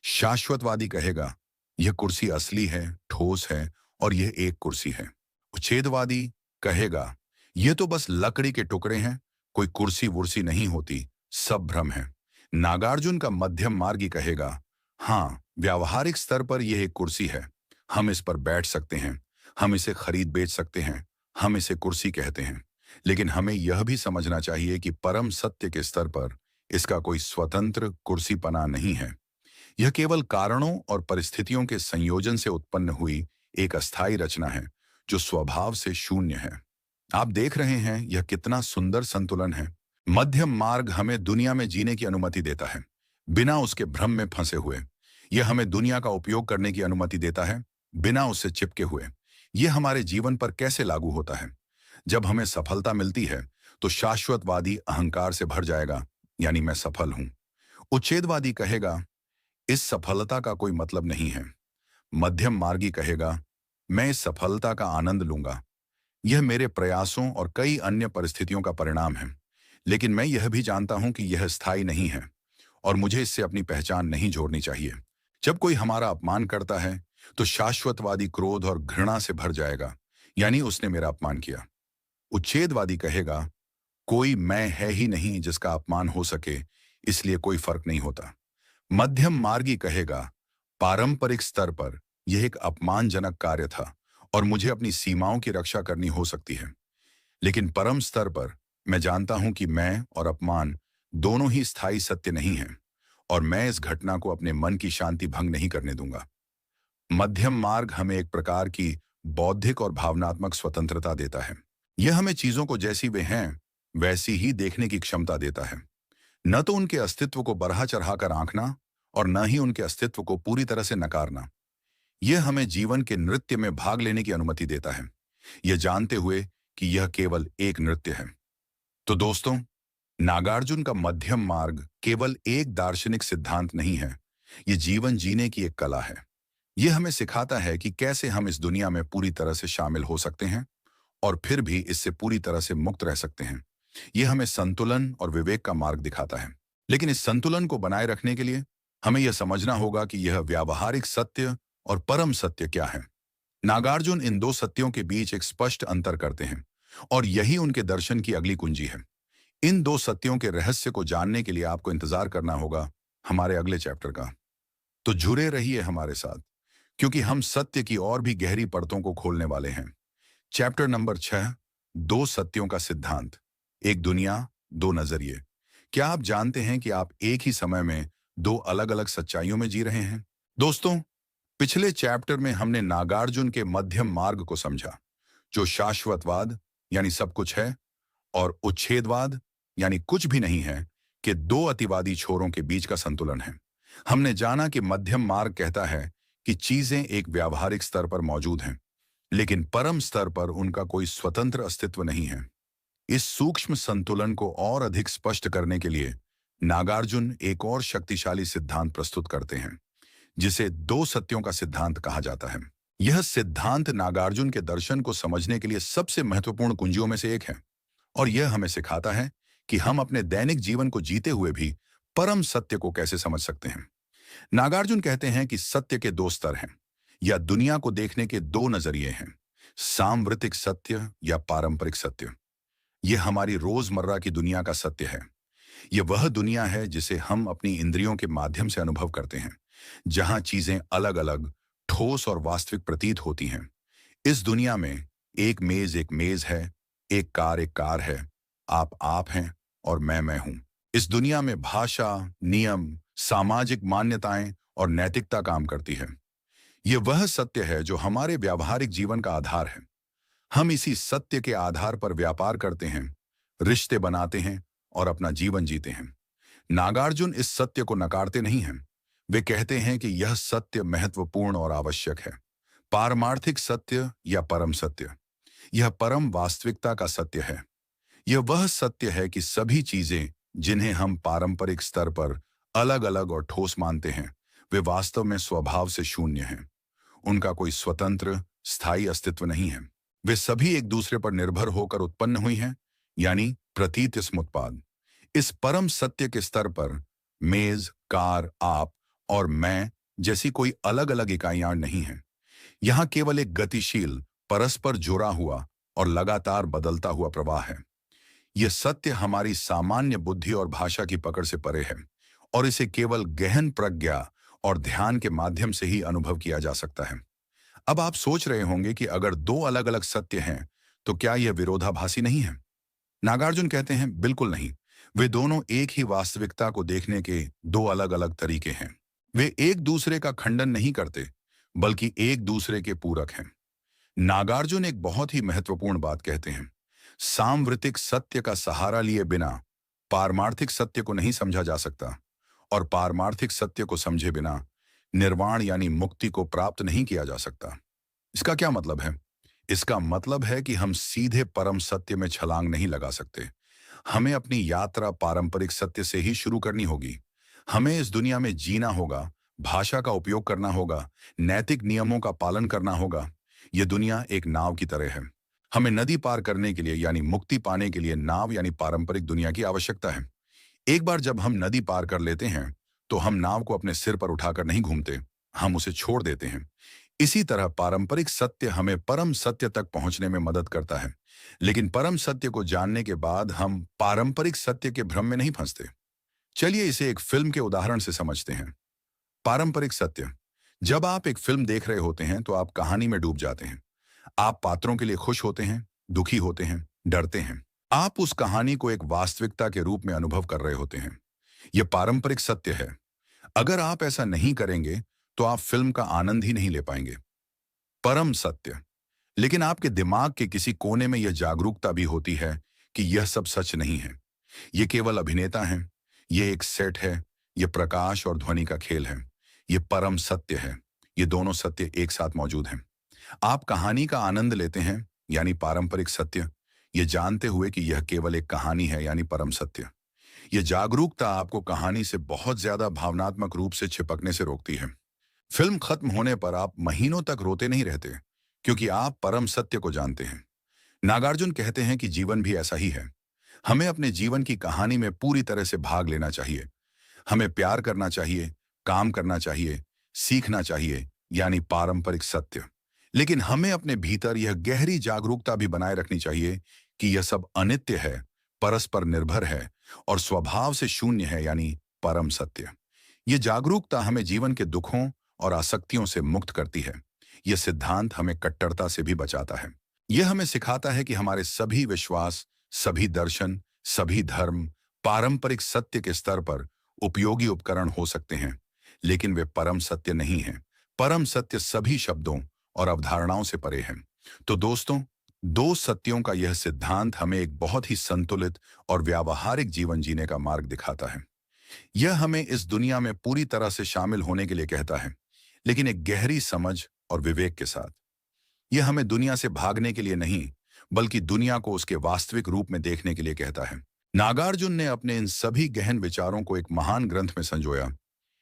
शाश्वतवादी कहेगा, यह कुर्सी असली है, ठोस है और यह एक कुर्सी है। उच्छेदवादी कहेगा, यह तो बस लकड़ी के टुकड़े हैं, कोई कुर्सी वुर्सी नहीं होती, सब भ्रम है। नागार्जुन का मध्यम मार्गी कहेगा, हाँ, व्यावहारिक स्तर पर यह एक कुर्सी है, हम इस पर बैठ सकते हैं, हम इसे खरीद बेच सकते हैं, हम इसे कुर्सी कहते हैं। लेकिन हमें यह भी समझना चाहिए कि परम सत्य के स्तर पर इसका कोई स्वतंत्र कुर्सीपना नहीं है। यह केवल कारणों और परिस्थितियों के संयोजन से उत्पन्न हुई एक अस्थायी रचना है, जो स्वभाव से शून्य है। आप देख रहे हैं यह कितना सुंदर संतुलन है। मध्यम मार्ग हमें दुनिया में जीने की अनुमति देता है, बिना उसके भ्रम में फंसे हुए। यह हमें दुनिया का उपयोग करने की अनुमति देता है, बिना उससे चिपके हुए। यह हमारे जीवन पर कैसे लागू होता है? जब हमें सफलता मिलती है, तो शाश्वतवादी अहंकार से भर जाएगा, यानी मैं सफल हूं। उच्छेदवादी कहेगा, इस सफलता का कोई मतलब नहीं है। मध्यम मार्गी कहेगा, मैं इस सफलता का आनंद लूंगा, यह मेरे प्रयासों और कई अन्य परिस्थितियों का परिणाम है। लेकिन मैं यह भी जानता हूं कि यह स्थायी नहीं है और मुझे इससे अपनी पहचान नहीं जोड़नी चाहिए। जब कोई हमारा अपमान करता है, तो शाश्वतवादी क्रोध और घृणा से भर जाएगा, यानी उसने मेरा अपमान किया। उच्छेदवादी कहेगा, कोई मैं है ही नहीं जिसका अपमान हो सके, इसलिए कोई फर्क नहीं होता। मध्यम मार्गी कहेगा, पारंपरिक स्तर पर यह एक अपमानजनक कार्य था और मुझे अपनी सीमाओं की रक्षा करनी हो सकती है। लेकिन परम स्तर पर मैं जानता हूं कि मैं और अपमान दोनों ही स्थायी सत्य नहीं हैं, और मैं इस घटना को अपने मन की शांति भंग नहीं करने दूंगा। मध्यम मार्ग हमें एक प्रकार की बौद्धिक और भावनात्मक स्वतंत्रता देता है। यह हमें चीजों को जैसी वे हैं वैसी ही देखने की क्षमता देता है, न तो उनके अस्तित्व को बढ़ा चढ़ाकर आंकना और न ही उनके अस्तित्व को पूरी तरह से नकारना। यह हमें जीवन के नृत्य में भाग लेने की अनुमति देता है, यह जानते हुए कि यह केवल एक नृत्य है। तो दोस्तों, नागार्जुन का मध्यम मार्ग केवल एक दार्शनिक सिद्धांत नहीं है, यह जीवन जीने की एक कला है। यह हमें सिखाता है कि कैसे हम इस दुनिया में पूरी तरह से शामिल हो सकते हैं और फिर भी इससे पूरी तरह से मुक्त रह सकते हैं। यह हमें संतुलन और विवेक का मार्ग दिखाता है। लेकिन इस संतुलन को बनाए रखने के लिए हमें यह समझना होगा कि यह व्यावहारिक सत्य और परम सत्य क्या है। नागार्जुन इन दो सत्यों के बीच एक स्पष्ट अंतर करते हैं, और यही उनके दर्शन की अगली कुंजी है। इन दो सत्यों के रहस्य को जानने के लिए आपको इंतजार करना होगा हमारे अगले चैप्टर का। तो जुड़े रहिए हमारे साथ, क्योंकि हम सत्य की और भी गहरी परतों को खोलने वाले हैं। चैप्टर नंबर 6, दो सत्यों का सिद्धांत। एक दुनिया, दो नजरिए। क्या आप जानते हैं कि आप एक ही समय में दो अलग-अलग सच्चाइयों में जी रहे हैं? दोस्तों, पिछले चैप्टर में हमने नागार्जुन के मध्यम मार्ग को समझा, जो शाश्वतवाद यानी सब कुछ है और उच्छेदवाद यानी कुछ भी नहीं है कि दो अतिवादी छोरों के बीच का संतुलन है। हमने जाना कि मध्यम मार्ग कहता है कि चीजें एक व्यावहारिक स्तर पर मौजूद हैं, लेकिन परम स्तर पर उनका कोई स्वतंत्र अस्तित्व नहीं है। इस सूक्ष्म संतुलन को और अधिक स्पष्ट करने के लिए नागार्जुन एक और शक्तिशाली सिद्धांत प्रस्तुत करते हैं, जिसे दो सत्यों का सिद्धांत कहा जाता है। यह सिद्धांत नागार्जुन के दर्शन को समझने के लिए सबसे महत्वपूर्ण कुंजियों में से एक है, और यह हमें सिखाता है कि हम अपने दैनिक जीवन को जीते हुए भी परम सत्य को कैसे समझ सकते हैं। नागार्जुन कहते हैं कि सत्य के दो स्तर हैं, या दुनिया को देखने के दो नजरिए हैं, सांवृतिक सत्य या पारंपरिक सत्य। यह हमारी रोजमर्रा की दुनिया का सत्य है। यह वह दुनिया है जिसे हम अपनी इंद्रियों के माध्यम से अनुभव करते हैं, जहां चीजें अलग अलग, ठोस और वास्तविक प्रतीत होती हैं। इस दुनिया में एक मेज है, एक कार है, आप हैं और मैं हूं। इस दुनिया में भाषा, नियम, सामाजिक मान्यताएं और नैतिकता काम करती है। यह वह सत्य है जो हमारे व्यावहारिक जीवन का आधार है। हम इसी सत्य के आधार पर व्यापार करते हैं, रिश्ते बनाते हैं और अपना जीवन जीते हैं। नागार्जुन इस सत्य को नकारते नहीं हैं। वे कहते हैं कि यह सत्य महत्वपूर्ण और आवश्यक है। पारमार्थिक सत्य या परम सत्य, यह परम वास्तविकता का सत्य है। यह वह सत्य है कि सभी चीजें जिन्हें हम पारंपरिक स्तर पर अलग अलग और ठोस मानते हैं, वे वास्तव में स्वभाव से शून्य हैं। उनका कोई स्वतंत्र, स्थायी अस्तित्व नहीं है। वे सभी एक दूसरे पर निर्भर होकर उत्पन्न हुई हैं, यानी प्रतीत स्मुत्पाद। इस परम सत्य के स्तर पर मेज, कार, आप और मैं जैसी कोई अलग अलग इकाइयां नहीं हैं। यहां केवल एक गतिशील, परस्पर जुड़ा हुआ और लगातार बदलता हुआ प्रवाह है। यह सत्य हमारी सामान्य बुद्धि और भाषा की पकड़ से परे है, और इसे केवल गहन प्रज्ञा और ध्यान के माध्यम से ही अनुभव किया जा सकता है। अब आप सोच रहे होंगे कि अगर दो अलग अलग सत्य हैं, तो क्या यह विरोधाभासी नहीं है? नागार्जुन कहते हैं, बिल्कुल नहीं। वे दोनों एक ही वास्तविकता को देखने के दो अलग अलग तरीके हैं। वे एक दूसरे का खंडन नहीं करते, बल्कि एक दूसरे के पूरक हैं। नागार्जुन एक बहुत ही महत्वपूर्ण बात कहते हैं। सांवृतिक सत्य का सहारा लिए बिना पारमार्थिक सत्य को नहीं समझा जा सकता, और पारमार्थिक सत्य को समझे बिना निर्वाण यानी मुक्ति को प्राप्त नहीं किया जा सकता। इसका क्या मतलब है? इसका मतलब है कि हम सीधे परम सत्य में छलांग नहीं लगा सकते। हमें अपनी यात्रा पारंपरिक सत्य से ही शुरू करनी होगी। हमें इस दुनिया में जीना होगा, भाषा का उपयोग करना होगा, नैतिक नियमों का पालन करना होगा। यह दुनिया एक नाव की तरह है। हमें नदी पार करने के लिए यानी मुक्ति पाने के लिए नाव यानी पारंपरिक दुनिया की आवश्यकता है। एक बार जब हम नदी पार कर लेते हैं, तो हम नाव को अपने सिर पर उठाकर नहीं घूमते, हम उसे छोड़ देते हैं। इसी तरह पारंपरिक सत्य हमें परम सत्य तक पहुंचने में मदद करता है, लेकिन परम सत्य को जानने के बाद हम पारंपरिक सत्य के भ्रम में नहीं फंसते। चलिए इसे एक फिल्म के उदाहरण से समझते हैं। पारंपरिक सत्य। जब आप एक फिल्म देख रहे होते हैं, तो आप कहानी में डूब जाते हैं। आप पात्रों के लिए खुश होते हैं, दुखी होते हैं, डरते हैं। आप उस कहानी को एक वास्तविकता के रूप में अनुभव कर रहे होते हैं। यह पारंपरिक सत्य है। अगर आप ऐसा नहीं करेंगे, तो आप फिल्म का आनंद ही नहीं ले पाएंगे। परम सत्य। लेकिन आपके दिमाग के किसी कोने में यह जागरूकता भी होती है कि यह सब सच नहीं है। ये केवल अभिनेता हैं, ये एक सेट है, ये प्रकाश और ध्वनि का खेल है। ये परम सत्य है। ये दोनों सत्य एक साथ मौजूद हैं। आप कहानी का आनंद लेते हैं, यानी पारंपरिक सत्य, ये जानते हुए कि यह केवल एक कहानी है, यानी परम सत्य। यह जागरूकता आपको कहानी से बहुत ज्यादा भावनात्मक रूप से चिपकने से रोकती है। फिल्म खत्म होने पर आप महीनों तक रोते नहीं रहते, क्योंकि आप परम सत्य को जानते हैं। नागार्जुन कहते हैं कि जीवन भी ऐसा ही है। हमें अपने जीवन की कहानी में पूरी तरह से भाग लेना चाहिए। हमें प्यार करना चाहिए, काम करना चाहिए, सीखना चाहिए, यानी पारंपरिक सत्य। लेकिन हमें अपने भीतर यह गहरी जागरूकता भी बनाए रखनी चाहिए कि यह सब अनित्य है, परस्पर निर्भर है और स्वभाव से शून्य है, यानी परम सत्य। यह जागरूकता हमें जीवन के दुखों और आसक्तियों से मुक्त करती है। यह सिद्धांत हमें कट्टरता से भी बचाता है। यह हमें सिखाता है कि हमारे सभी विश्वास, सभी दर्शन, सभी धर्म पारंपरिक सत्य के स्तर पर उपयोगी उपकरण हो सकते हैं, लेकिन वे परम सत्य नहीं हैं। परम सत्य सभी शब्दों और अवधारणाओं से परे है। तो दोस्तों, दो सत्यों का यह सिद्धांत हमें एक बहुत ही संतुलित और व्यावहारिक जीवन जीने का मार्ग दिखाता है। यह हमें इस दुनिया में पूरी तरह से शामिल होने के लिए कहता है, लेकिन एक गहरी समझ और विवेक के साथ। यह हमें दुनिया से भागने के लिए नहीं, बल्कि दुनिया को उसके वास्तविक रूप में देखने के लिए कहता है। नागार्जुन ने अपने इन सभी गहन विचारों को एक महान ग्रंथ में संजोया,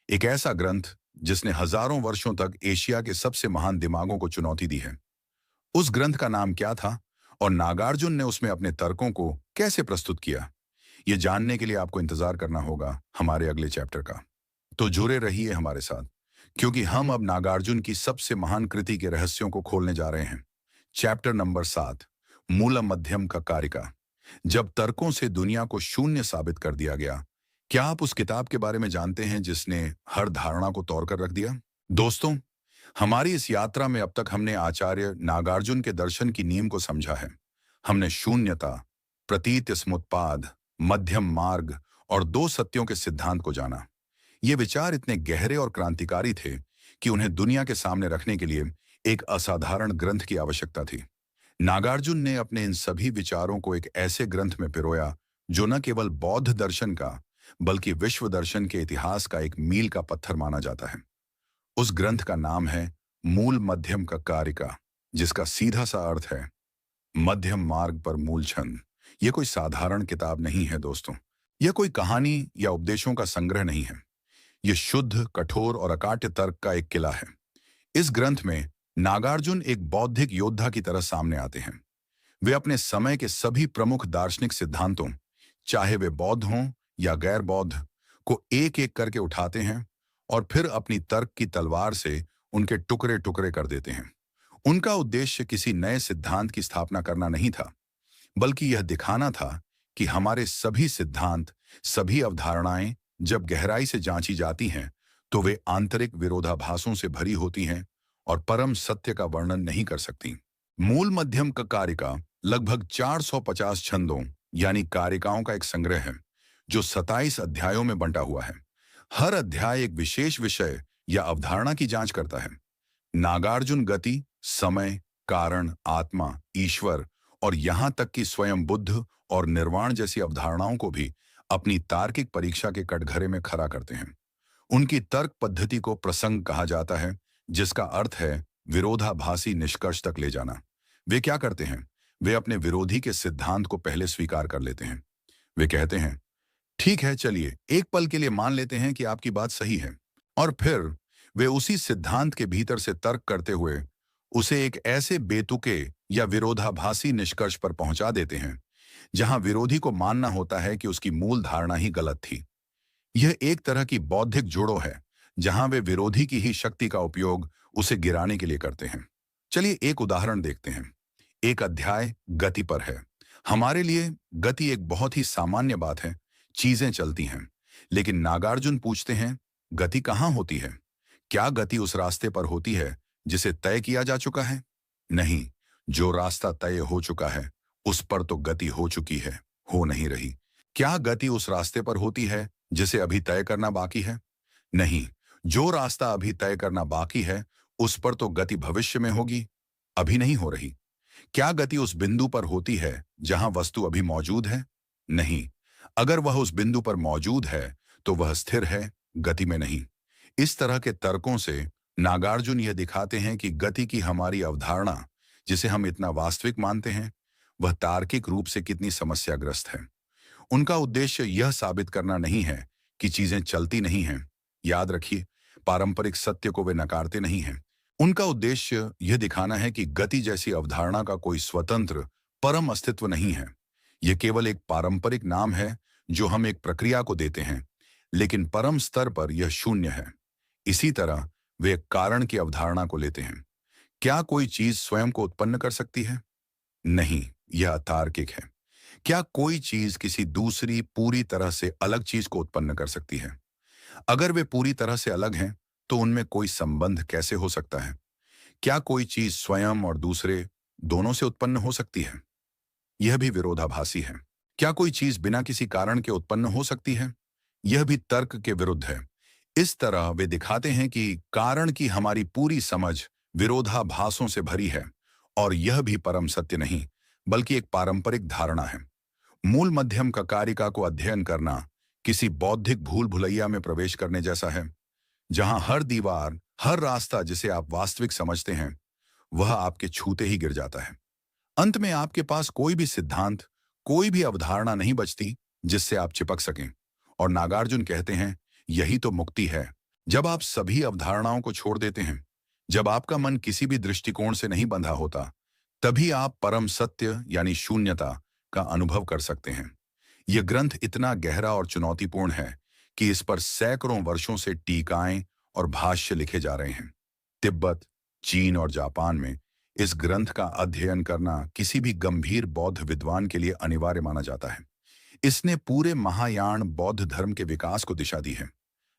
एक ऐसा ग्रंथ जिसने हजारों वर्षों तक एशिया के सबसे महान दिमागों को चुनौती दी है। उस ग्रंथ का नाम क्या था और नागार्जुन ने उसमें अपने तर्कों को कैसे प्रस्तुत किया? ये जानने के लिए आपको इंतजार करना होगा हमारे अगले चैप्टर का। तो जुड़े रहिए हमारे साथ, क्योंकि हम अब नागार्जुन की सबसे महान कृति के रहस्यों को खोलने जा रहे हैं। चैप्टर नंबर 7, मूलम मध्यम का कारिका। जब तर्कों से दुनिया को शून्य साबित कर दिया गया। क्या आप उस किताब के बारे में जानते हैं जिसने हर धारणा को तोड़ कर रख दिया? दोस्तों, हमारी इस यात्रा में अब तक हमने आचार्य नागार्जुन के दर्शन की नींव को समझा है। हमने शून्यता, प्रतीत स्मुत्पाद, मध्यम मार्ग और दो सत्यों के सिद्धांत को जाना। ये विचार इतने गहरे और क्रांतिकारी थे कि उन्हें दुनिया के सामने रखने के लिए एक असाधारण ग्रंथ की आवश्यकता थी। नागार्जुन ने अपने इन सभी विचारों को एक ऐसे ग्रंथ में पिरोया जो न केवल बौद्ध दर्शन का, बल्कि विश्व दर्शन के इतिहास का एक मील का पत्थर माना जाता है। उस ग्रंथ का नाम है मूल मध्यम का कारिका, जिसका सीधा सा अर्थ है मध्यम मार्ग पर मूल छंद। यह कोई साधारण किताब नहीं है दोस्तों। यह कोई कहानी या उपदेशों का संग्रह नहीं है। यह शुद्ध, कठोर और अकाट्य तर्क का एक किला है। इस ग्रंथ में नागार्जुन एक बौद्धिक योद्धा की तरह सामने आते हैं। वे अपने समय के सभी प्रमुख दार्शनिक सिद्धांतों, चाहे वे बौद्ध हों या गैर बौद्ध, को एक एक करके उठाते हैं और फिर अपनी तर्क की तलवार से उनके टुकड़े टुकड़े कर देते हैं। उनका उद्देश्य किसी नए सिद्धांत की स्थापना करना नहीं था, बल्कि यह दिखाना था कि हमारे सभी सिद्धांत, सभी अवधारणाएं जब गहराई से जांची जाती हैं, तो वे आंतरिक विरोधाभासों से भरी होती हैं और परम सत्य का वर्णन नहीं कर सकती। मूल मध्यम का कारिका लगभग 450 छंदों यानी कारिकाओं का एक संग्रह है, जो 27 अध्यायों में बंटा हुआ है। हर अध्याय एक विशेष विषय या अवधारणा की जांच करता है। नागार्जुन गति, समय, कारण, आत्मा, ईश्वर और यहां तक कि स्वयं बुद्ध और निर्वाण जैसी अवधारणाओं को भी अपनी तार्किक परीक्षा के कटघरे में खड़ा करते हैं। उनकी तर्क पद्धति को प्रसंग कहा जाता है, जिसका अर्थ है विरोधाभासी निष्कर्ष तक ले जाना। वे क्या करते हैं? वे अपने विरोधी के सिद्धांत को पहले स्वीकार कर लेते हैं। वे कहते हैं, ठीक है, चलिए एक पल के लिए मान लेते हैं कि आपकी बात सही है। और फिर वे उसी सिद्धांत के भीतर से तर्क करते हुए उसे एक ऐसे बेतुके या विरोधाभासी निष्कर्ष पर पहुंचा देते हैं जहां विरोधी को मानना होता है कि उसकी मूल धारणा ही गलत थी। यह एक तरह की बौद्धिक जुड़ो है, जहां वे विरोधी की ही शक्ति का उपयोग उसे गिराने के लिए करते हैं। चलिए एक उदाहरण देखते हैं। एक अध्याय गति पर है। हमारे लिए गति एक बहुत ही सामान्य बात है। चीजें चलती हैं, लेकिन नागार्जुन पूछते हैं, गति कहाँ होती है? क्या गति उस रास्ते पर होती है जिसे तय किया जा चुका है? नहीं, जो रास्ता तय हो चुका है उस पर तो गति हो चुकी है, हो नहीं रही। क्या गति उस रास्ते पर होती है जिसे अभी तय करना बाकी है? नहीं, जो रास्ता अभी तय करना बाकी है उस पर तो गति भविष्य में होगी, अभी नहीं हो रही। क्या गति उस बिंदु पर होती है जहां वस्तु अभी मौजूद है? नहीं, अगर वह उस बिंदु पर मौजूद है तो वह स्थिर है, गति में नहीं। इस तरह के तर्कों से नागार्जुन यह दिखाते हैं कि गति की हमारी अवधारणा, जिसे हम इतना वास्तविक मानते हैं, वह तार्किक रूप से कितनी समस्याग्रस्त है। उनका उद्देश्य यह साबित करना नहीं है कि चीजें चलती नहीं हैं। याद रखिए, पारंपरिक सत्य को वे नकारते नहीं हैं। उनका उद्देश्य यह दिखाना है कि गति जैसी अवधारणा का कोई स्वतंत्र परम अस्तित्व नहीं है। यह केवल एक पारंपरिक नाम है जो हम एक प्रक्रिया को देते हैं, लेकिन परम स्तर पर यह शून्य है। इसी तरह वे एक कारण की अवधारणा को लेते हैं। क्या कोई चीज स्वयं को उत्पन्न कर सकती है? नहीं, यह अतार्किक है। क्या कोई चीज किसी दूसरी पूरी तरह से अलग चीज को उत्पन्न कर सकती है? अगर वे पूरी तरह से अलग हैं, तो उनमें कोई संबंध कैसे हो सकता है? क्या कोई चीज स्वयं और दूसरे दोनों से उत्पन्न हो सकती है? यह भी विरोधाभासी है। क्या कोई चीज बिना किसी कारण के उत्पन्न हो सकती है? यह भी तर्क के विरुद्ध है। इस तरह वे दिखाते हैं कि कारण की हमारी पूरी समझ विरोधाभासों से भरी है, और यह भी परम सत्य नहीं, बल्कि एक पारंपरिक धारणा है। मूल मध्यम ककारिका को अध्ययन करना किसी बौद्धिक भूल भुलैया में प्रवेश करने जैसा है, जहां हर दीवार, हर रास्ता जिसे आप वास्तविक समझते हैं, वह आपके छूते ही गिर जाता है। अंत में आपके पास कोई भी सिद्धांत, कोई भी अवधारणा नहीं बचती जिससे आप चिपक सकें। और नागार्जुन कहते हैं, यही तो मुक्ति है। जब आप सभी अवधारणाओं को छोड़ देते हैं, जब आपका मन किसी भी दृष्टिकोण से नहीं बंधा होता, तभी आप परम सत्य यानी शून्यता का अनुभव कर सकते हैं। यह ग्रंथ इतना गहरा और चुनौतीपूर्ण है कि इस पर सैकड़ों वर्षों से टीकाएं और भाष्य लिखे जा रहे हैं। तिब्बत, चीन और जापान में इस ग्रंथ का अध्ययन करना किसी भी गंभीर बौद्ध विद्वान के लिए अनिवार्य माना जाता है। इसने पूरे महायान बौद्ध धर्म के विकास को दिशा दी है।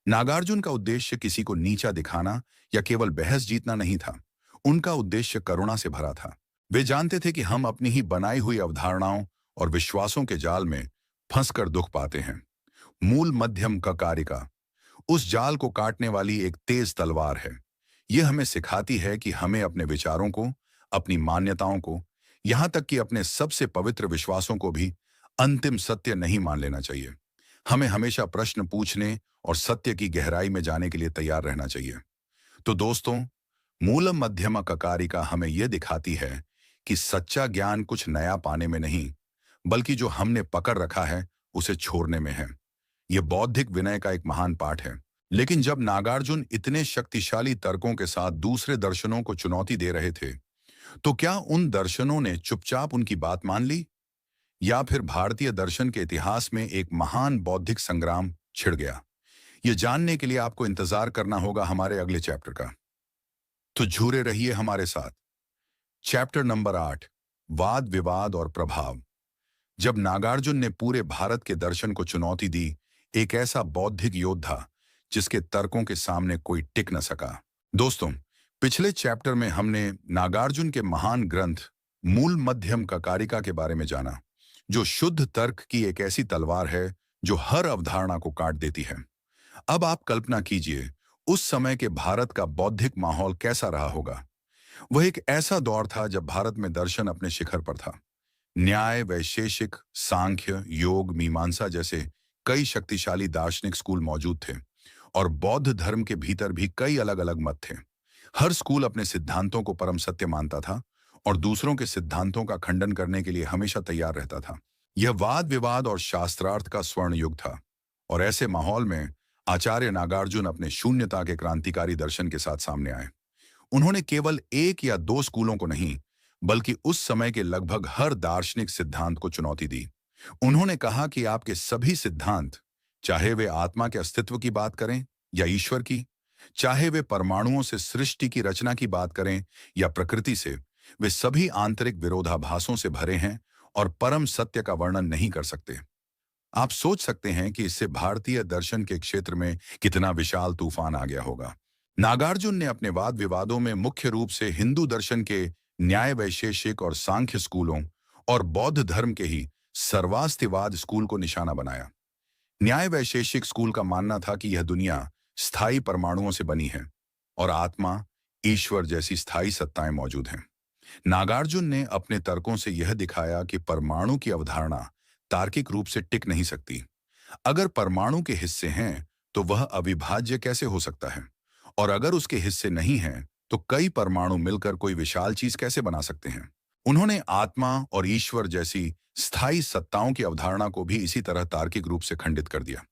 नागार्जुन का उद्देश्य किसी को नीचा दिखाना या केवल बहस जीतना नहीं था। उनका उद्देश्य करुणा से भरा था। वे जानते थे कि हम अपनी ही बनाई हुई अवधारणाओं और विश्वासों के जाल में फंसकर दुख पाते हैं। मूल मध्यम ककारिका उस जाल को काटने वाली एक तेज तलवार है। यह हमें सिखाती है कि हमें अपने विचारों को, अपनी मान्यताओं को, यहां तक कि अपने सबसे पवित्र विश्वासों को भी अंतिम सत्य नहीं मान लेना चाहिए। हमें हमेशा प्रश्न पूछने और सत्य की गहराई में जाने के लिए तैयार रहना चाहिए। तो दोस्तों, मूलम मध्यमा ककारिका हमें यह दिखाती है कि सच्चा ज्ञान कुछ नया पाने में नहीं, बल्कि जो हमने पकड़ रखा है उसे छोड़ने में है। यह बौद्धिक विनय का एक महान पाठ है। लेकिन जब नागार्जुन इतने शक्तिशाली तर्कों के साथ दूसरे दर्शनों को चुनौती दे रहे थे, तो क्या उन दर्शनों ने चुपचाप उनकी बात मान ली, या फिर भारतीय दर्शन के इतिहास में एक महान बौद्धिक संग्राम छिड़ गया? यह जानने के लिए आपको इंतजार करना होगा हमारे अगले चैप्टर का। तो जुड़े रहिए हमारे साथ। चैप्टर नंबर 8, वाद विवाद और प्रभाव। जब नागार्जुन ने पूरे भारत के दर्शन को चुनौती दी, एक ऐसा बौद्धिक योद्धा जिसके तर्कों के सामने कोई टिक न सका। दोस्तों, पिछले चैप्टर में हमने नागार्जुन के महान ग्रंथ मूल मध्यम ककारिका के बारे में जाना, जो शुद्ध तर्क की एक ऐसी तलवार है जो हर अवधारणा को काट देती है। अब आप कल्पना कीजिए, उस समय के भारत का बौद्धिक माहौल कैसा रहा होगा। वह एक ऐसा दौर था जब भारत में दर्शन अपने शिखर पर था। न्याय, वैशेषिक, सांख्य, योग, मीमांसा जैसे कई शक्तिशाली दार्शनिक स्कूल मौजूद थे, और बौद्ध धर्म के भीतर भी कई अलग अलग मत थे। हर स्कूल अपने सिद्धांतों को परम सत्य मानता था और दूसरों के सिद्धांतों का खंडन करने के लिए हमेशा तैयार रहता था। यह वाद विवाद और शास्त्रार्थ का स्वर्ण युग था, और ऐसे माहौल में आचार्य नागार्जुन अपने शून्यता के क्रांतिकारी दर्शन के साथ सामने आए। उन्होंने केवल एक या दो स्कूलों को नहीं, बल्कि उस समय के लगभग हर दार्शनिक सिद्धांत को चुनौती दी। उन्होंने कहा कि आपके सभी सिद्धांत, चाहे वे आत्मा के अस्तित्व की बात करें या ईश्वर की, चाहे वे परमाणुओं से सृष्टि की रचना की बात करें या प्रकृति से, वे सभी आंतरिक विरोधाभासों से भरे हैं और परम सत्य का वर्णन नहीं कर सकते। आप सोच सकते हैं कि इससे भारतीय दर्शन के क्षेत्र में कितना विशाल तूफान आ गया होगा। नागार्जुन ने अपने वाद विवादों में मुख्य रूप से हिंदू दर्शन के न्याय, वैशेषिक और सांख्य स्कूलों और बौद्ध धर्म के ही सर्वास्तिवाद स्कूल को निशाना बनाया। न्याय वैशेषिक स्कूल का मानना था कि यह दुनिया स्थायी परमाणुओं से बनी है और आत्मा, ईश्वर जैसी स्थायी सत्ताएं मौजूद हैं। नागार्जुन ने अपने तर्कों से यह दिखाया कि परमाणु की अवधारणा तार्किक रूप से टिक नहीं सकती। अगर परमाणु के हिस्से हैं तो वह अविभाज्य कैसे हो सकता है, और अगर उसके हिस्से नहीं हैं तो कई परमाणु मिलकर कोई विशाल चीज कैसे बना सकते हैं। उन्होंने आत्मा और ईश्वर जैसी स्थायी सत्ताओं की अवधारणा को भी इसी तरह तार्किक रूप से खंडित कर दिया।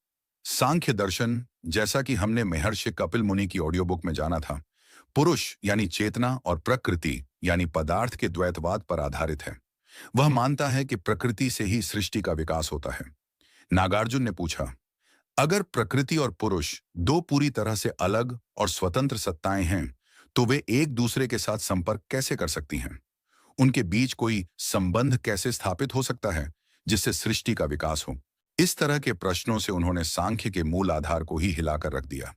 सांख्य दर्शन, जैसा कि हमने महर्षि कपिल मुनि की ऑडियो बुक में जाना था, पुरुष यानी चेतना और प्रकृति यानी पदार्थ के द्वैतवाद पर आधारित है। वह मानता है कि प्रकृति से ही सृष्टि का विकास होता है। नागार्जुन ने पूछा, अगर प्रकृति और पुरुष दो पूरी तरह से अलग और स्वतंत्र सत्ताएं हैं, तो वे एक दूसरे के साथ संपर्क कैसे कर सकती हैं? उनके बीच कोई संबंध कैसे स्थापित हो सकता है जिससे सृष्टि का विकास हो? इस तरह के प्रश्नों से उन्होंने सांख्य के मूल आधार को ही हिलाकर रख दिया।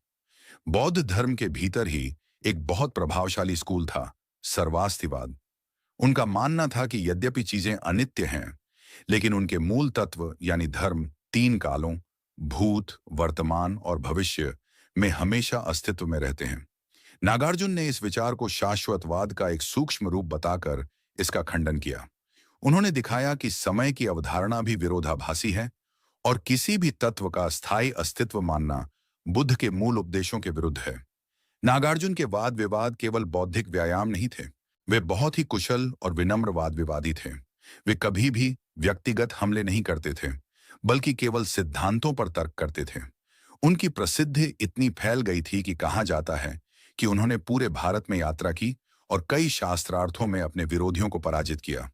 बौद्ध धर्म के भीतर ही एक बहुत प्रभावशाली स्कूल था, सर्वास्तिवाद। उनका मानना था कि यद्यपि चीजें अनित्य हैं, लेकिन उनके मूल तत्व यानी धर्म तीन कालों, भूत, वर्तमान और भविष्य में हमेशा अस्तित्व में रहते हैं। नागार्जुन ने इस विचार को शाश्वतवाद का एक सूक्ष्म रूप बताकर इसका खंडन किया। उन्होंने दिखाया कि समय की अवधारणा भी विरोधाभासी है और किसी भी तत्व का स्थायी अस्तित्व मानना बुद्ध के मूल उपदेशों के विरुद्ध है। नागार्जुन के वाद विवाद केवल बौद्धिक व्यायाम नहीं थे, वे बहुत ही कुशल और विनम्र वाद विवादी थे। वे कभी भी व्यक्तिगत हमले नहीं करते थे, बल्कि केवल सिद्धांतों पर तर्क करते थे। उनकी प्रसिद्धि इतनी फैल गई थी कि कहा जाता है कि उन्होंने पूरे भारत में यात्रा की और कई शास्त्रार्थों में अपने विरोधियों को पराजित किया।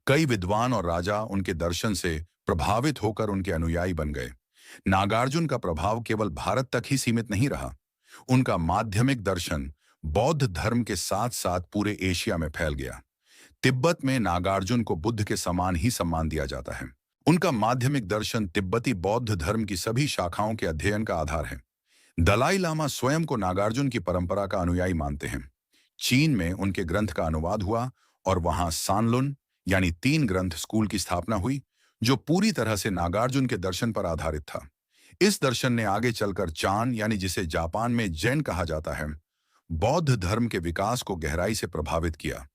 कई विद्वान और राजा उनके दर्शन से प्रभावित होकर उनके अनुयायी बन गए। नागार्जुन का प्रभाव केवल भारत तक ही सीमित नहीं रहा। उनका माध्यमिक दर्शन बौद्ध धर्म के साथ साथ पूरे एशिया में फैल गया। तिब्बत में नागार्जुन को बुद्ध के समान ही सम्मान दिया जाता है। उनका माध्यमिक दर्शन तिब्बती बौद्ध धर्म की सभी शाखाओं के अध्ययन का आधार है। दलाई लामा स्वयं को नागार्जुन की परंपरा का अनुयायी मानते हैं। चीन में उनके ग्रंथ का अनुवाद हुआ और वहां सानलुन यानी तीन ग्रंथ स्कूल की स्थापना हुई, जो पूरी तरह से नागार्जुन के दर्शन पर आधारित था। इस दर्शन ने आगे चलकर चान यानी जिसे जापान में जैन कहा जाता है, बौद्ध धर्म के विकास को गहराई से प्रभावित किया।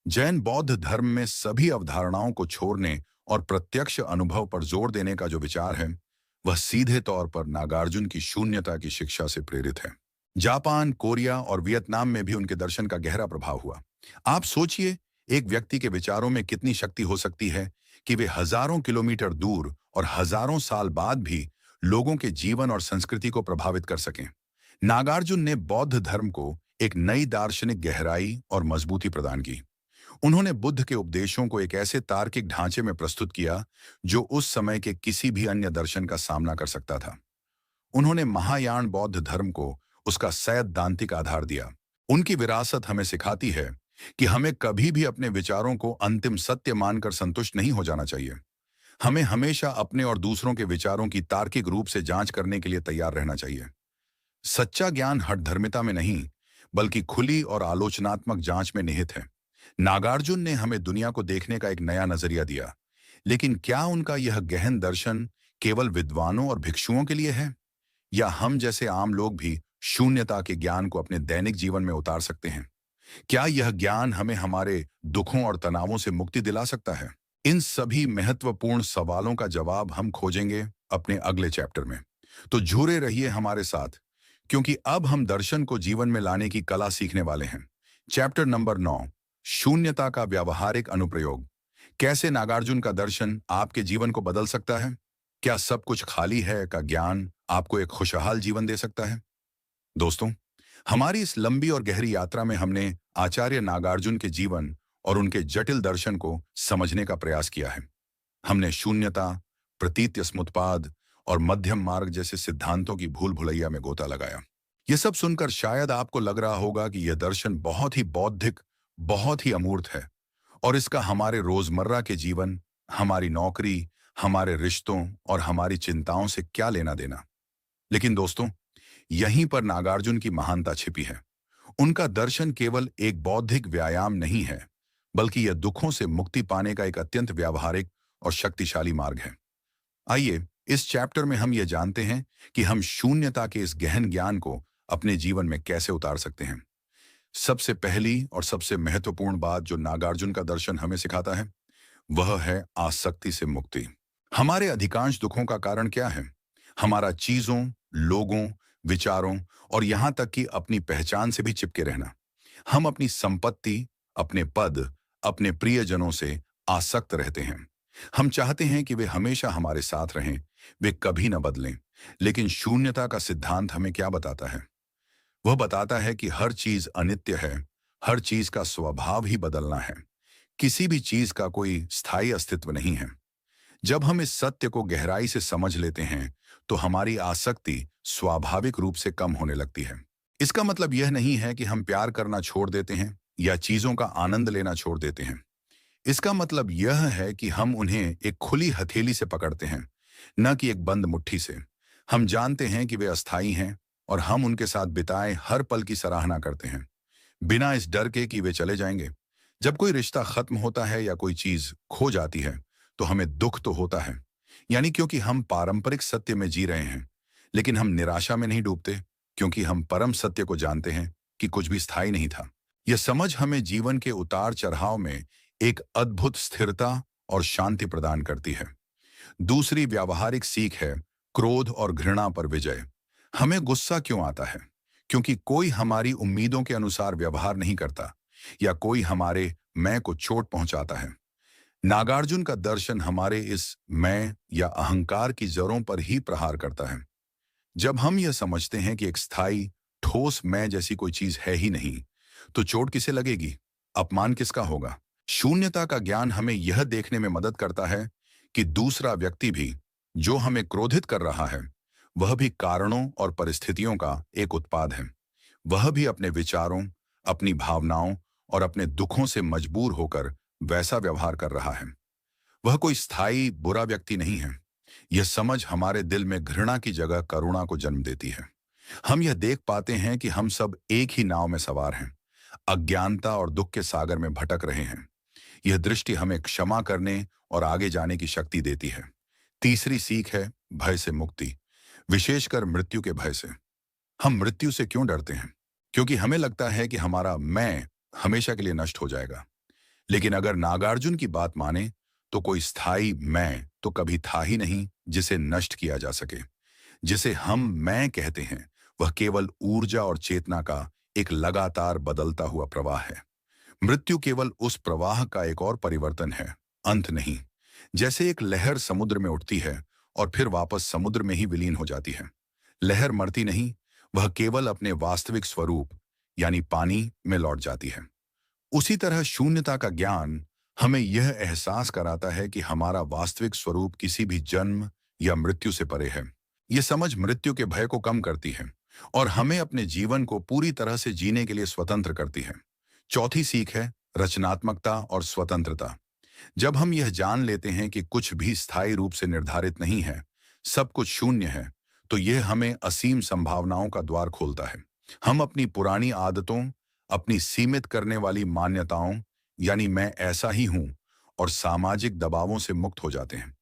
जैन बौद्ध धर्म में सभी अवधारणाओं को छोड़ने और प्रत्यक्ष अनुभव पर जोर देने का जो विचार है, वह सीधे तौर पर नागार्जुन की शून्यता की शिक्षा से प्रेरित है। जापान, कोरिया और वियतनाम में भी उनके दर्शन का गहरा प्रभाव हुआ। आप सोचिए, एक व्यक्ति के विचारों में कितनी शक्ति हो सकती है कि वे हजारों किलोमीटर दूर और हजारों साल बाद भी लोगों के जीवन और संस्कृति को प्रभावित कर सकें। नागार्जुन ने बौद्ध धर्म को एक नई दार्शनिक गहराई और मजबूती प्रदान की। उन्होंने बुद्ध के उपदेशों को एक ऐसे तार्किक ढांचे में प्रस्तुत किया जो उस समय के किसी भी अन्य दर्शन का सामना कर सकता था। उन्होंने महायान बौद्ध धर्म को उसका सैद्धांतिक आधार दिया। उनकी विरासत हमें सिखाती है कि हमें कभी भी अपने विचारों को अंतिम सत्य मानकर संतुष्ट नहीं हो जाना चाहिए। हमें हमेशा अपने और दूसरों के विचारों की तार्किक रूप से जांच करने के लिए तैयार रहना चाहिए। सच्चा ज्ञान हठधर्मिता में नहीं, बल्कि खुली और आलोचनात्मक जांच में निहित है। नागार्जुन ने हमें दुनिया को देखने का एक नया नजरिया दिया, लेकिन क्या उनका यह गहन दर्शन केवल विद्वानों और भिक्षुओं के लिए है, या हम जैसे आम लोग भी शून्यता के ज्ञान को अपने दैनिक जीवन में उतार सकते हैं? क्या यह ज्ञान हमें हमारे दुखों और तनावों से मुक्ति दिला सकता है? इन सभी महत्वपूर्ण सवालों का जवाब हम खोजेंगे अपने अगले चैप्टर में। तो जुड़े रहिए हमारे साथ, क्योंकि अब हम दर्शन को जीवन में लाने की कला सीखने वाले हैं। चैप्टर नंबर 9, शून्यता का व्यावहारिक अनुप्रयोग। कैसे नागार्जुन का दर्शन आपके जीवन को बदल सकता है? क्या सब कुछ खाली है का ज्ञान आपको एक खुशहाल जीवन दे सकता है? दोस्तों, हमारी इस लंबी और गहरी यात्रा में हमने आचार्य नागार्जुन के जीवन और उनके जटिल दर्शन को समझने का प्रयास किया है। हमने शून्यता, प्रतीत्य समुत्पाद और मध्यम मार्ग जैसे सिद्धांतों की भूल भुलैया में गोता लगाया। यह सब सुनकर शायद आपको लग रहा होगा कि यह दर्शन बहुत ही बौद्धिक, बहुत ही अमूर्त है और इसका हमारे रोजमर्रा के जीवन, हमारी नौकरी, हमारे रिश्तों और हमारी चिंताओं से क्या लेना देना। लेकिन दोस्तों, यहीं पर नागार्जुन की महानता छिपी है। उनका दर्शन केवल एक बौद्धिक व्यायाम नहीं है, बल्कि यह दुखों से मुक्ति पाने का एक अत्यंत व्यावहारिक और शक्तिशाली मार्ग है। आइए इस चैप्टर में हम ये जानते हैं कि हम शून्यता के इस गहन ज्ञान को अपने जीवन में कैसे उतार सकते हैं। सबसे पहली और सबसे महत्वपूर्ण बात जो नागार्जुन का दर्शन हमें सिखाता है, वह है आसक्ति से मुक्ति। हमारे अधिकांश दुखों का कारण क्या है? हमारा चीजों, लोगों, विचारों और यहां तक कि अपनी पहचान से भी चिपके रहना। हम अपनी संपत्ति, अपने पद, अपने प्रियजनों से आसक्त रहते हैं। हम चाहते हैं कि वे हमेशा हमारे साथ रहें, वे कभी न बदलें। लेकिन शून्यता का सिद्धांत हमें क्या बताता है? वह बताता है कि हर चीज अनित्य है, हर चीज का स्वभाव ही बदलना है। किसी भी चीज का कोई स्थायी अस्तित्व नहीं है। जब हम इस सत्य को गहराई से समझ लेते हैं, तो हमारी आसक्ति स्वाभाविक रूप से कम होने लगती है। इसका मतलब यह नहीं है कि हम प्यार करना छोड़ देते हैं या चीजों का आनंद लेना छोड़ देते हैं। इसका मतलब यह है कि हम उन्हें एक खुली हथेली से पकड़ते हैं, न कि एक बंद मुट्ठी से। हम जानते हैं कि वे अस्थायी हैं और हम उनके साथ बिताए हर पल की सराहना करते हैं, बिना इस डर के कि वे चले जाएंगे। जब कोई रिश्ता खत्म होता है या कोई चीज खो जाती है, तो हमें दुख तो होता है, यानी क्योंकि हम पारंपरिक सत्य में जी रहे हैं। लेकिन हम निराशा में नहीं डूबते, क्योंकि हम परम सत्य को जानते हैं कि कुछ भी स्थायी नहीं था। यह समझ हमें जीवन के उतार चढ़ाव में एक अद्भुत स्थिरता और शांति प्रदान करती है। दूसरी व्यावहारिक सीख है क्रोध और घृणा पर विजय। हमें गुस्सा क्यों आता है? क्योंकि कोई हमारी उम्मीदों के अनुसार व्यवहार नहीं करता, या कोई हमारे मैं को चोट पहुंचाता है। नागार्जुन का दर्शन हमारे इस मैं या अहंकार की जड़ों पर ही प्रहार करता है। जब हम यह समझते हैं कि एक स्थायी ठोस मैं जैसी कोई चीज है ही नहीं, तो चोट किसे लगेगी, अपमान किसका होगा? शून्यता का ज्ञान हमें यह देखने में मदद करता है कि दूसरा व्यक्ति भी, जो हमें क्रोधित कर रहा है, वह भी कारणों और परिस्थितियों का एक उत्पाद है। वह भी अपने विचारों, अपनी भावनाओं और अपने दुखों से मजबूर होकर वैसा व्यवहार कर रहा है। वह कोई स्थायी बुरा व्यक्ति नहीं है। यह समझ हमारे दिल में घृणा की जगह करुणा को जन्म देती है। हम यह देख पाते हैं कि हम सब एक ही नाव में सवार हैं, अज्ञानता और दुख के सागर में भटक रहे हैं। यह दृष्टि हमें क्षमा करने और आगे जाने की शक्ति देती है। तीसरी सीख है भय से मुक्ति, विशेषकर मृत्यु के भय से। हम मृत्यु से क्यों डरते हैं? क्योंकि हमें लगता है कि हमारा मैं हमेशा के लिए नष्ट हो जाएगा। लेकिन अगर नागार्जुन की बात माने, तो कोई स्थायी मैं तो कभी था ही नहीं जिसे नष्ट किया जा सके। जिसे हम मैं कहते हैं, वह केवल ऊर्जा और चेतना का एक लगातार बदलता हुआ प्रवाह है। मृत्यु केवल उस प्रवाह का एक और परिवर्तन है, अंत नहीं। जैसे एक लहर समुद्र में उठती है और फिर वापस समुद्र में ही विलीन हो जाती है। लहर मरती नहीं, वह केवल अपने वास्तविक स्वरूप यानी पानी में लौट जाती है। उसी तरह शून्यता का ज्ञान हमें यह एहसास कराता है कि हमारा वास्तविक स्वरूप किसी भी जन्म या मृत्यु से परे है। यह समझ मृत्यु के भय को कम करती है और हमें अपने जीवन को पूरी तरह से जीने के लिए स्वतंत्र करती है। चौथी सीख है रचनात्मकता और स्वतंत्रता। जब हम यह जान लेते हैं कि कुछ भी स्थायी रूप से निर्धारित नहीं है, सब कुछ शून्य है, तो यह हमें असीम संभावनाओं का द्वार खोलता है। हम अपनी पुरानी आदतों, अपनी सीमित करने वाली मान्यताओं यानी मैं ऐसा ही हूं और सामाजिक दबावों से मुक्त हो जाते हैं।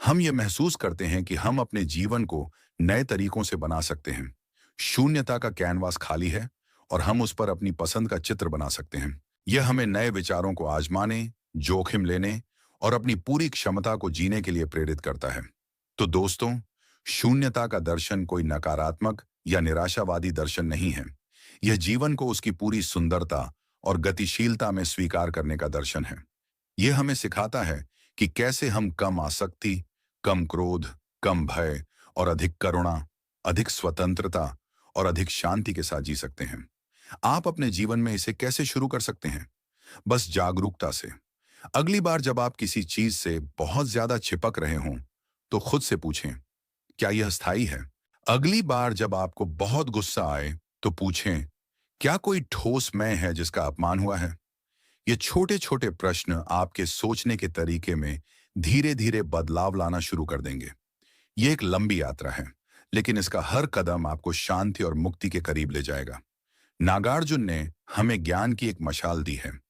हम ये महसूस करते हैं कि हम अपने जीवन को नए तरीकों से बना सकते हैं। शून्यता का कैनवास खाली है और हम उस पर अपनी पसंद का चित्र बना सकते हैं। यह हमें नए विचारों को आजमाने, जोखिम लेने और अपनी पूरी क्षमता को जीने के लिए प्रेरित करता है। तो दोस्तों, शून्यता का दर्शन कोई नकारात्मक या निराशावादी दर्शन नहीं है। यह जीवन को उसकी पूरी सुंदरता और गतिशीलता में स्वीकार करने का दर्शन है। यह हमें सिखाता है कि कैसे हम कम आसक्ति, कम क्रोध, कम भय और अधिक करुणा, अधिक स्वतंत्रता और अधिक शांति के साथ जी सकते हैं। आप अपने जीवन में इसे कैसे शुरू कर सकते हैं? बस जागरूकता से। अगली बार जब आप किसी चीज से बहुत ज्यादा चिपक रहे हों, तो खुद से पूछें, क्या यह स्थायी है? अगली बार जब आपको बहुत गुस्सा आए, तो पूछें, क्या कोई ठोस मैं है जिसका अपमान हुआ है? ये छोटे छोटे प्रश्न आपके सोचने के तरीके में धीरे धीरे बदलाव लाना शुरू कर देंगे। ये एक लंबी यात्रा है, लेकिन इसका हर कदम आपको शांति और मुक्ति के करीब ले जाएगा। नागार्जुन ने हमें ज्ञान की एक मशाल दी है।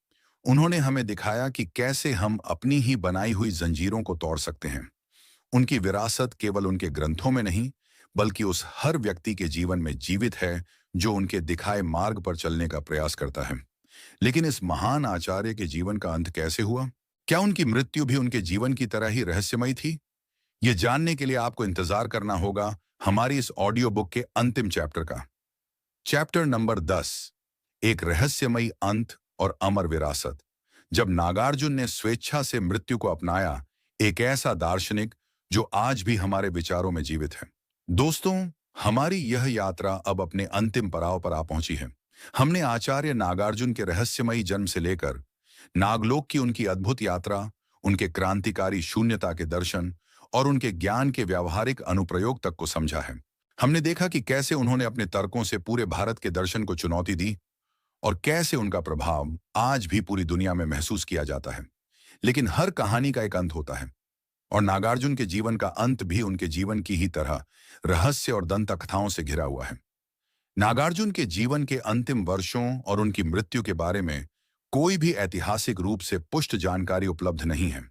उन्होंने हमें दिखाया कि कैसे हम अपनी ही बनाई हुई जंजीरों को तोड़ सकते हैं। उनकी विरासत केवल उनके ग्रंथों में नहीं, बल्कि उस हर व्यक्ति के जीवन में जीवित है जो उनके दिखाए मार्ग पर चलने का प्रयास करता है। लेकिन इस महान आचार्य के जीवन का अंत कैसे हुआ? क्या उनकी मृत्यु भी उनके जीवन की तरह ही रहस्यमयी थी? ये जानने के लिए आपको इंतजार करना होगा हमारी इस ऑडियो बुक के अंतिम चैप्टर का। चैप्टर नंबर 10, एक रहस्यमयी अंत और अमर विरासत। जब नागार्जुन ने स्वेच्छा से मृत्यु को अपनाया, एक ऐसा दार्शनिक जो आज भी हमारे विचारों में जीवित है। दोस्तों, हमारी यह यात्रा अब अपने अंतिम पड़ाव पर आ पहुंची है। हमने आचार्य नागार्जुन के रहस्यमयी जन्म से लेकर नागलोक की उनकी अद्भुत यात्रा, उनके क्रांतिकारी शून्यता के दर्शन और उनके ज्ञान के व्यावहारिक अनुप्रयोग तक को समझा है। हमने देखा कि कैसे उन्होंने अपने तर्कों से पूरे भारत के दर्शन को चुनौती दी और कैसे उनका प्रभाव आज भी पूरी दुनिया में महसूस किया जाता है। लेकिन हर कहानी का एक अंत होता है, और नागार्जुन के जीवन का अंत भी उनके जीवन की ही तरह रहस्य और दंत कथाओं से घिरा हुआ है। नागार्जुन के जीवन के अंतिम वर्षों और उनकी मृत्यु के बारे में कोई भी ऐतिहासिक रूप से पुष्ट जानकारी उपलब्ध नहीं है,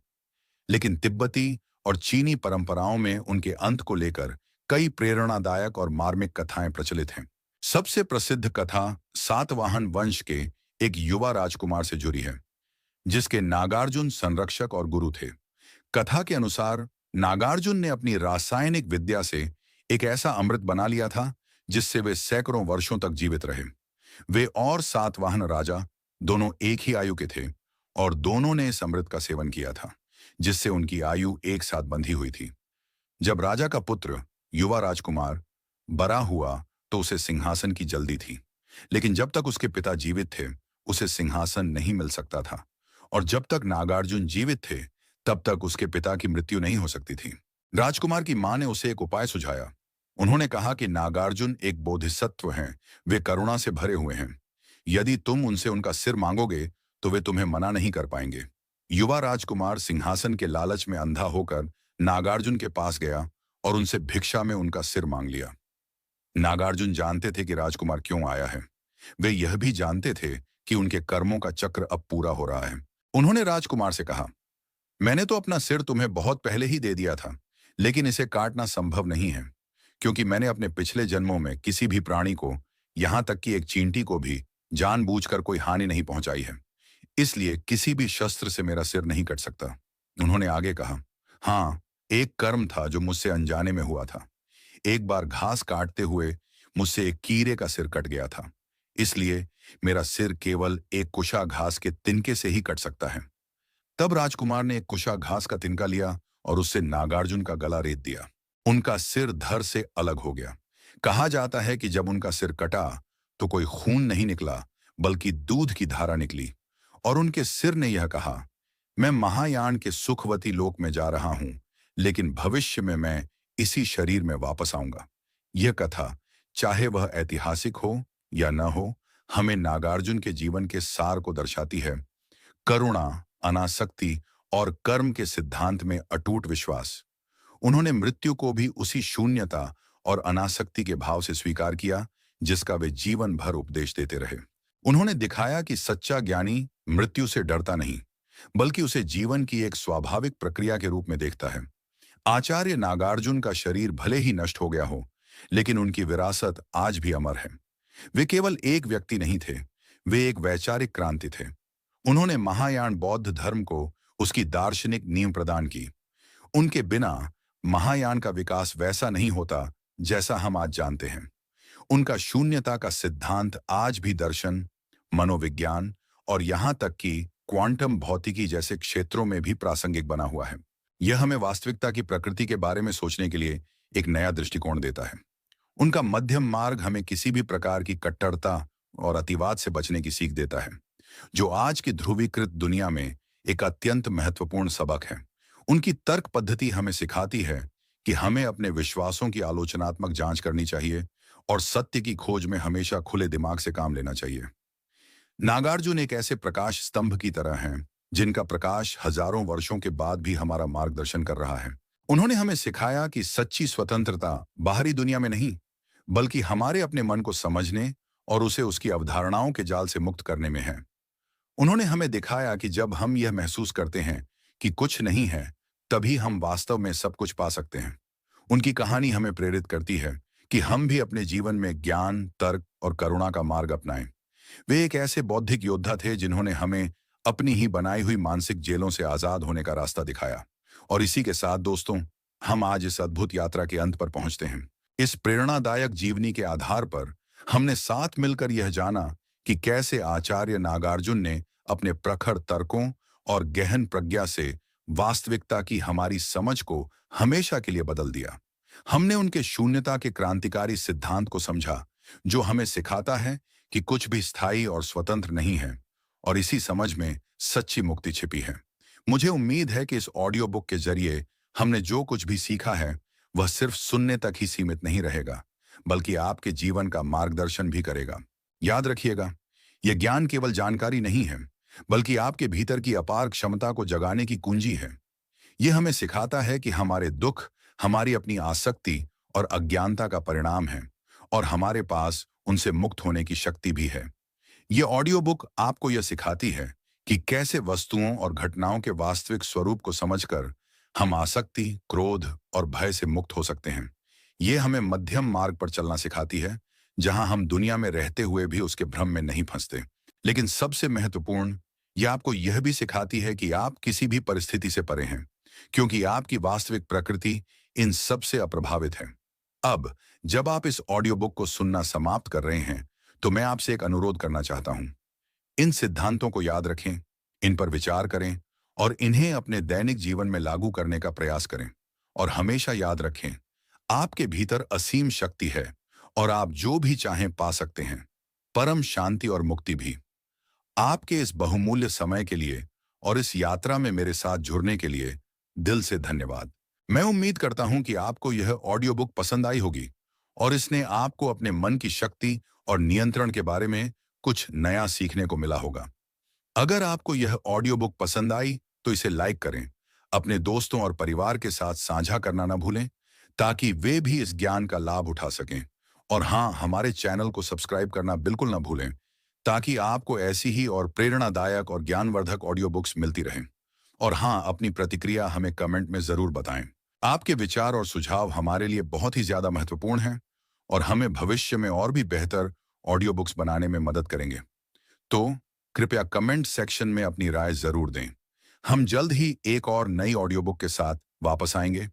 लेकिन तिब्बती और चीनी परंपराओं में उनके अंत को लेकर कई प्रेरणादायक और मार्मिक कथाएं प्रचलित हैं। सबसे प्रसिद्ध कथा सातवाहन वंश के एक युवा राजकुमार से जुड़ी है, जिसके नागार्जुन संरक्षक और गुरु थे। कथा के अनुसार नागार्जुन ने अपनी रासायनिक विद्या से एक ऐसा अमृत बना लिया था जिससे वे सैकड़ों वर्षों तक जीवित रहे। वे और सातवाहन राजा दोनों एक ही आयु के थे और दोनों ने इस अमृत का सेवन किया था, जिससे उनकी आयु एक साथ बंधी हुई थी। जब राजा का पुत्र युवा राजकुमार बड़ा हुआ तो उसे सिंहासन की जल्दी थी, लेकिन जब तक उसके पिता जीवित थे उसे सिंहासन नहीं मिल सकता था, और जब तक नागार्जुन जीवित थे तब तक उसके पिता की मृत्यु नहीं हो सकती थी। राजकुमार की मां ने उसे एक उपाय सुझाया। उन्होंने कहा कि नागार्जुन एक बोधिसत्व हैं, वे करुणा से भरे हुए हैं। यदि तुम उनसे उनका सिर मांगोगे तो वे तुम्हें मना नहीं कर पाएंगे। युवा राजकुमार सिंहासन के लालच में अंधा होकर नागार्जुन के पास गया और उनसे भिक्षा में उनका सिर मांग लिया। नागार्जुन जानते थे कि राजकुमार क्यों आया है। वे यह भी जानते थे कि उनके कर्मों का चक्र अब पूरा हो रहा है। उन्होंने राजकुमार से कहा, मैंने तो अपना सिर तुम्हें बहुत पहले ही दे दिया था, लेकिन इसे काटना संभव नहीं है, क्योंकि मैंने अपने पिछले जन्मों में किसी भी प्राणी को, यहां तक कि एक चींटी को भी जानबूझकर कोई हानि नहीं पहुंचाई है। इसलिए किसी भी शस्त्र से मेरा सिर नहीं कट सकता। उन्होंने आगे कहा, हाँ, एक कर्म था जो मुझसे अनजाने में हुआ था। एक बार घास काटते हुए मुझसे एक कीड़े का सिर कट गया था, इसलिए मेरा सिर केवल एक कुशा घास के तिनके से ही कट सकता है। तब राजकुमार ने एक कुशा घास का तिनका लिया और उससे नागार्जुन का गला रेत दिया। उनका सिर धड़ से अलग हो गया। कहा जाता है कि जब उनका सिर कटा तो कोई खून नहीं निकला, बल्कि दूध की धारा निकली, और उनके सिर ने यह कहा, मैं महायान के सुखवती लोक में जा रहा हूं, लेकिन भविष्य में मैं इसी शरीर में वापस आऊंगा। यह कथा, चाहे वह ऐतिहासिक हो या न हो, हमें नागार्जुन के जीवन के सार को दर्शाती है। करुणा, अनासक्ति और कर्म के सिद्धांत में अटूट विश्वास। उन्होंने मृत्यु को भी उसी शून्यता और अनासक्ति के भाव से स्वीकार किया जिसका वे जीवन भर उपदेश देते रहे। उन्होंने दिखाया कि सच्चा ज्ञानी मृत्यु से डरता नहीं, बल्कि उसे जीवन की एक स्वाभाविक प्रक्रिया के रूप में देखता है। आचार्य नागार्जुन का शरीर भले ही नष्ट हो गया हो, लेकिन उनकी विरासत आज भी अमर है। वे केवल एक व्यक्ति नहीं थे, वे एक वैचारिक क्रांति थे। उन्होंने महायान बौद्ध धर्म को उसकी दार्शनिक नींव प्रदान की। उनके बिना महायान का विकास वैसा नहीं होता जैसा हम आज जानते हैं। उनका शून्यता का सिद्धांत आज भी दर्शन, मनोविज्ञान और यहां तक कि क्वांटम भौतिकी जैसे क्षेत्रों में भी प्रासंगिक बना हुआ है। यह हमें वास्तविकता की प्रकृति के बारे में सोचने के लिए एक नया दृष्टिकोण देता है। उनका मध्यम मार्ग हमें किसी भी प्रकार की कट्टरता और अतिवाद से बचने की सीख देता है, जो आज की ध्रुवीकृत दुनिया में एक अत्यंत महत्वपूर्ण सबक है। उनकी तर्क पद्धति हमें सिखाती है कि हमें अपने विश्वासों की आलोचनात्मक जांच करनी चाहिए और सत्य की खोज में हमेशा खुले दिमाग से काम लेना चाहिए। नागार्जुन एक ऐसे प्रकाश स्तंभ की तरह हैं, जिनका प्रकाश हजारों वर्षों के बाद भी हमारा मार्गदर्शन कर रहा है। उन्होंने हमें सिखाया कि सच्ची स्वतंत्रता बाहरी दुनिया में नहीं, बल्कि हमारे अपने मन को समझने और उसे उसकी अवधारणाओं के जाल से मुक्त करने में है। उन्होंने हमें दिखाया कि जब हम यह महसूस करते हैं कि कुछ नहीं है, तभी हम वास्तव में सब कुछ पा सकते हैं। उनकी कहानी हमें प्रेरित करती है कि हम भी अपने जीवन में ज्ञान, तर्क और करुणा का मार्ग अपनाएं। वे एक ऐसे बौद्धिक योद्धा थे जिन्होंने हमें अपनी ही बनाई हुई मानसिक जेलों से आजाद होने का रास्ता दिखाया। और इसी के साथ दोस्तों, हम आज इस अद्भुत यात्रा के अंत पर पहुंचते हैं। इस प्रेरणादायक जीवनी के आधार पर हमने साथ मिलकर यह जाना कि कैसे आचार्य नागार्जुन ने अपने प्रखर तर्कों और गहन प्रज्ञा से वास्तविकता की हमारी समझ को हमेशा के लिए बदल दिया। हमने उनके शून्यता के क्रांतिकारी सिद्धांत को समझा, जो हमें सिखाता है कि कुछ भी स्थायी और स्वतंत्र नहीं है, और इसी समझ में सच्ची मुक्ति छिपी है। मुझे उम्मीद है कि इस ऑडियो बुक के जरिए हमने जो कुछ भी सीखा है वह सिर्फ सुनने तक ही सीमित नहीं रहेगा, बल्कि आपके जीवन का मार्गदर्शन भी करेगा। याद रखिएगा, यह ज्ञान केवल जानकारी नहीं है, बल्कि आपके भीतर की अपार क्षमता को जगाने की कुंजी है। यह हमें सिखाता है कि हमारे दुख हमारी अपनी आसक्ति और अज्ञानता का परिणाम है, और हमारे पास उनसे मुक्त होने की शक्ति भी है। ये ऑडियो बुक आपको यह सिखाती है कि कैसे वस्तुओं और घटनाओं के वास्तविक स्वरूप को समझकर हम आसक्ति, क्रोध और भय से मुक्त हो सकते हैं। ये हमें मध्यम मार्ग पर चलना सिखाती है, जहां हम दुनिया में रहते हुए भी उसके भ्रम में नहीं फंसते। लेकिन सबसे महत्वपूर्ण, यह आपको यह भी सिखाती है कि आप किसी भी परिस्थिति से परे हैं, क्योंकि आपकी वास्तविक प्रकृति इन सब से अप्रभावित है। अब जब आप इस ऑडियो बुक को सुनना समाप्त कर रहे हैं, तो मैं आपसे एक अनुरोध करना चाहता हूं। इन सिद्धांतों को याद रखें, इन पर विचार करें और इन्हें अपने दैनिक जीवन में लागू करने का प्रयास करें। और हमेशा याद रखें, आपके भीतर असीम शक्ति है और आप जो भी चाहें पा सकते हैं, परम शांति और मुक्ति भी। आपके इस बहुमूल्य समय के लिए और इस यात्रा में मेरे साथ जुड़ने के लिए दिल से धन्यवाद। मैं उम्मीद करता हूं कि आपको यह ऑडियो बुक पसंद आई होगी और इसने आपको अपने मन की शक्ति और नियंत्रण के बारे में कुछ नया सीखने को मिला होगा। अगर आपको यह ऑडियो बुक पसंद आई तो इसे लाइक करें, अपने दोस्तों और परिवार के साथ साझा करना ना भूलें, ताकि वे भी इस ज्ञान का लाभ उठा सकें। और हाँ, हमारे चैनल को सब्सक्राइब करना बिल्कुल ना भूलें, ताकि आपको ऐसी ही और प्रेरणादायक और ज्ञानवर्धक ऑडियो बुक्स मिलती रहें। और हाँ, अपनी प्रतिक्रिया हमें कमेंट में जरूर बताएं। आपके विचार और सुझाव हमारे लिए बहुत ही ज्यादा महत्वपूर्ण हैं और हमें भविष्य में और भी बेहतर ऑडियो बुक्स बनाने में मदद करेंगे। तो कृपया कमेंट सेक्शन में अपनी राय जरूर दें। हम जल्द ही एक और नई ऑडियो बुक के साथ वापस आएंगे।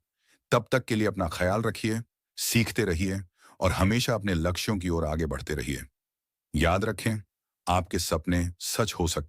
तब तक के लिए अपना ख्याल रखिए, सीखते रहिए और हमेशा अपने लक्ष्यों की ओर आगे बढ़ते रहिए। याद रखें, आपके सपने सच हो सकते हैं।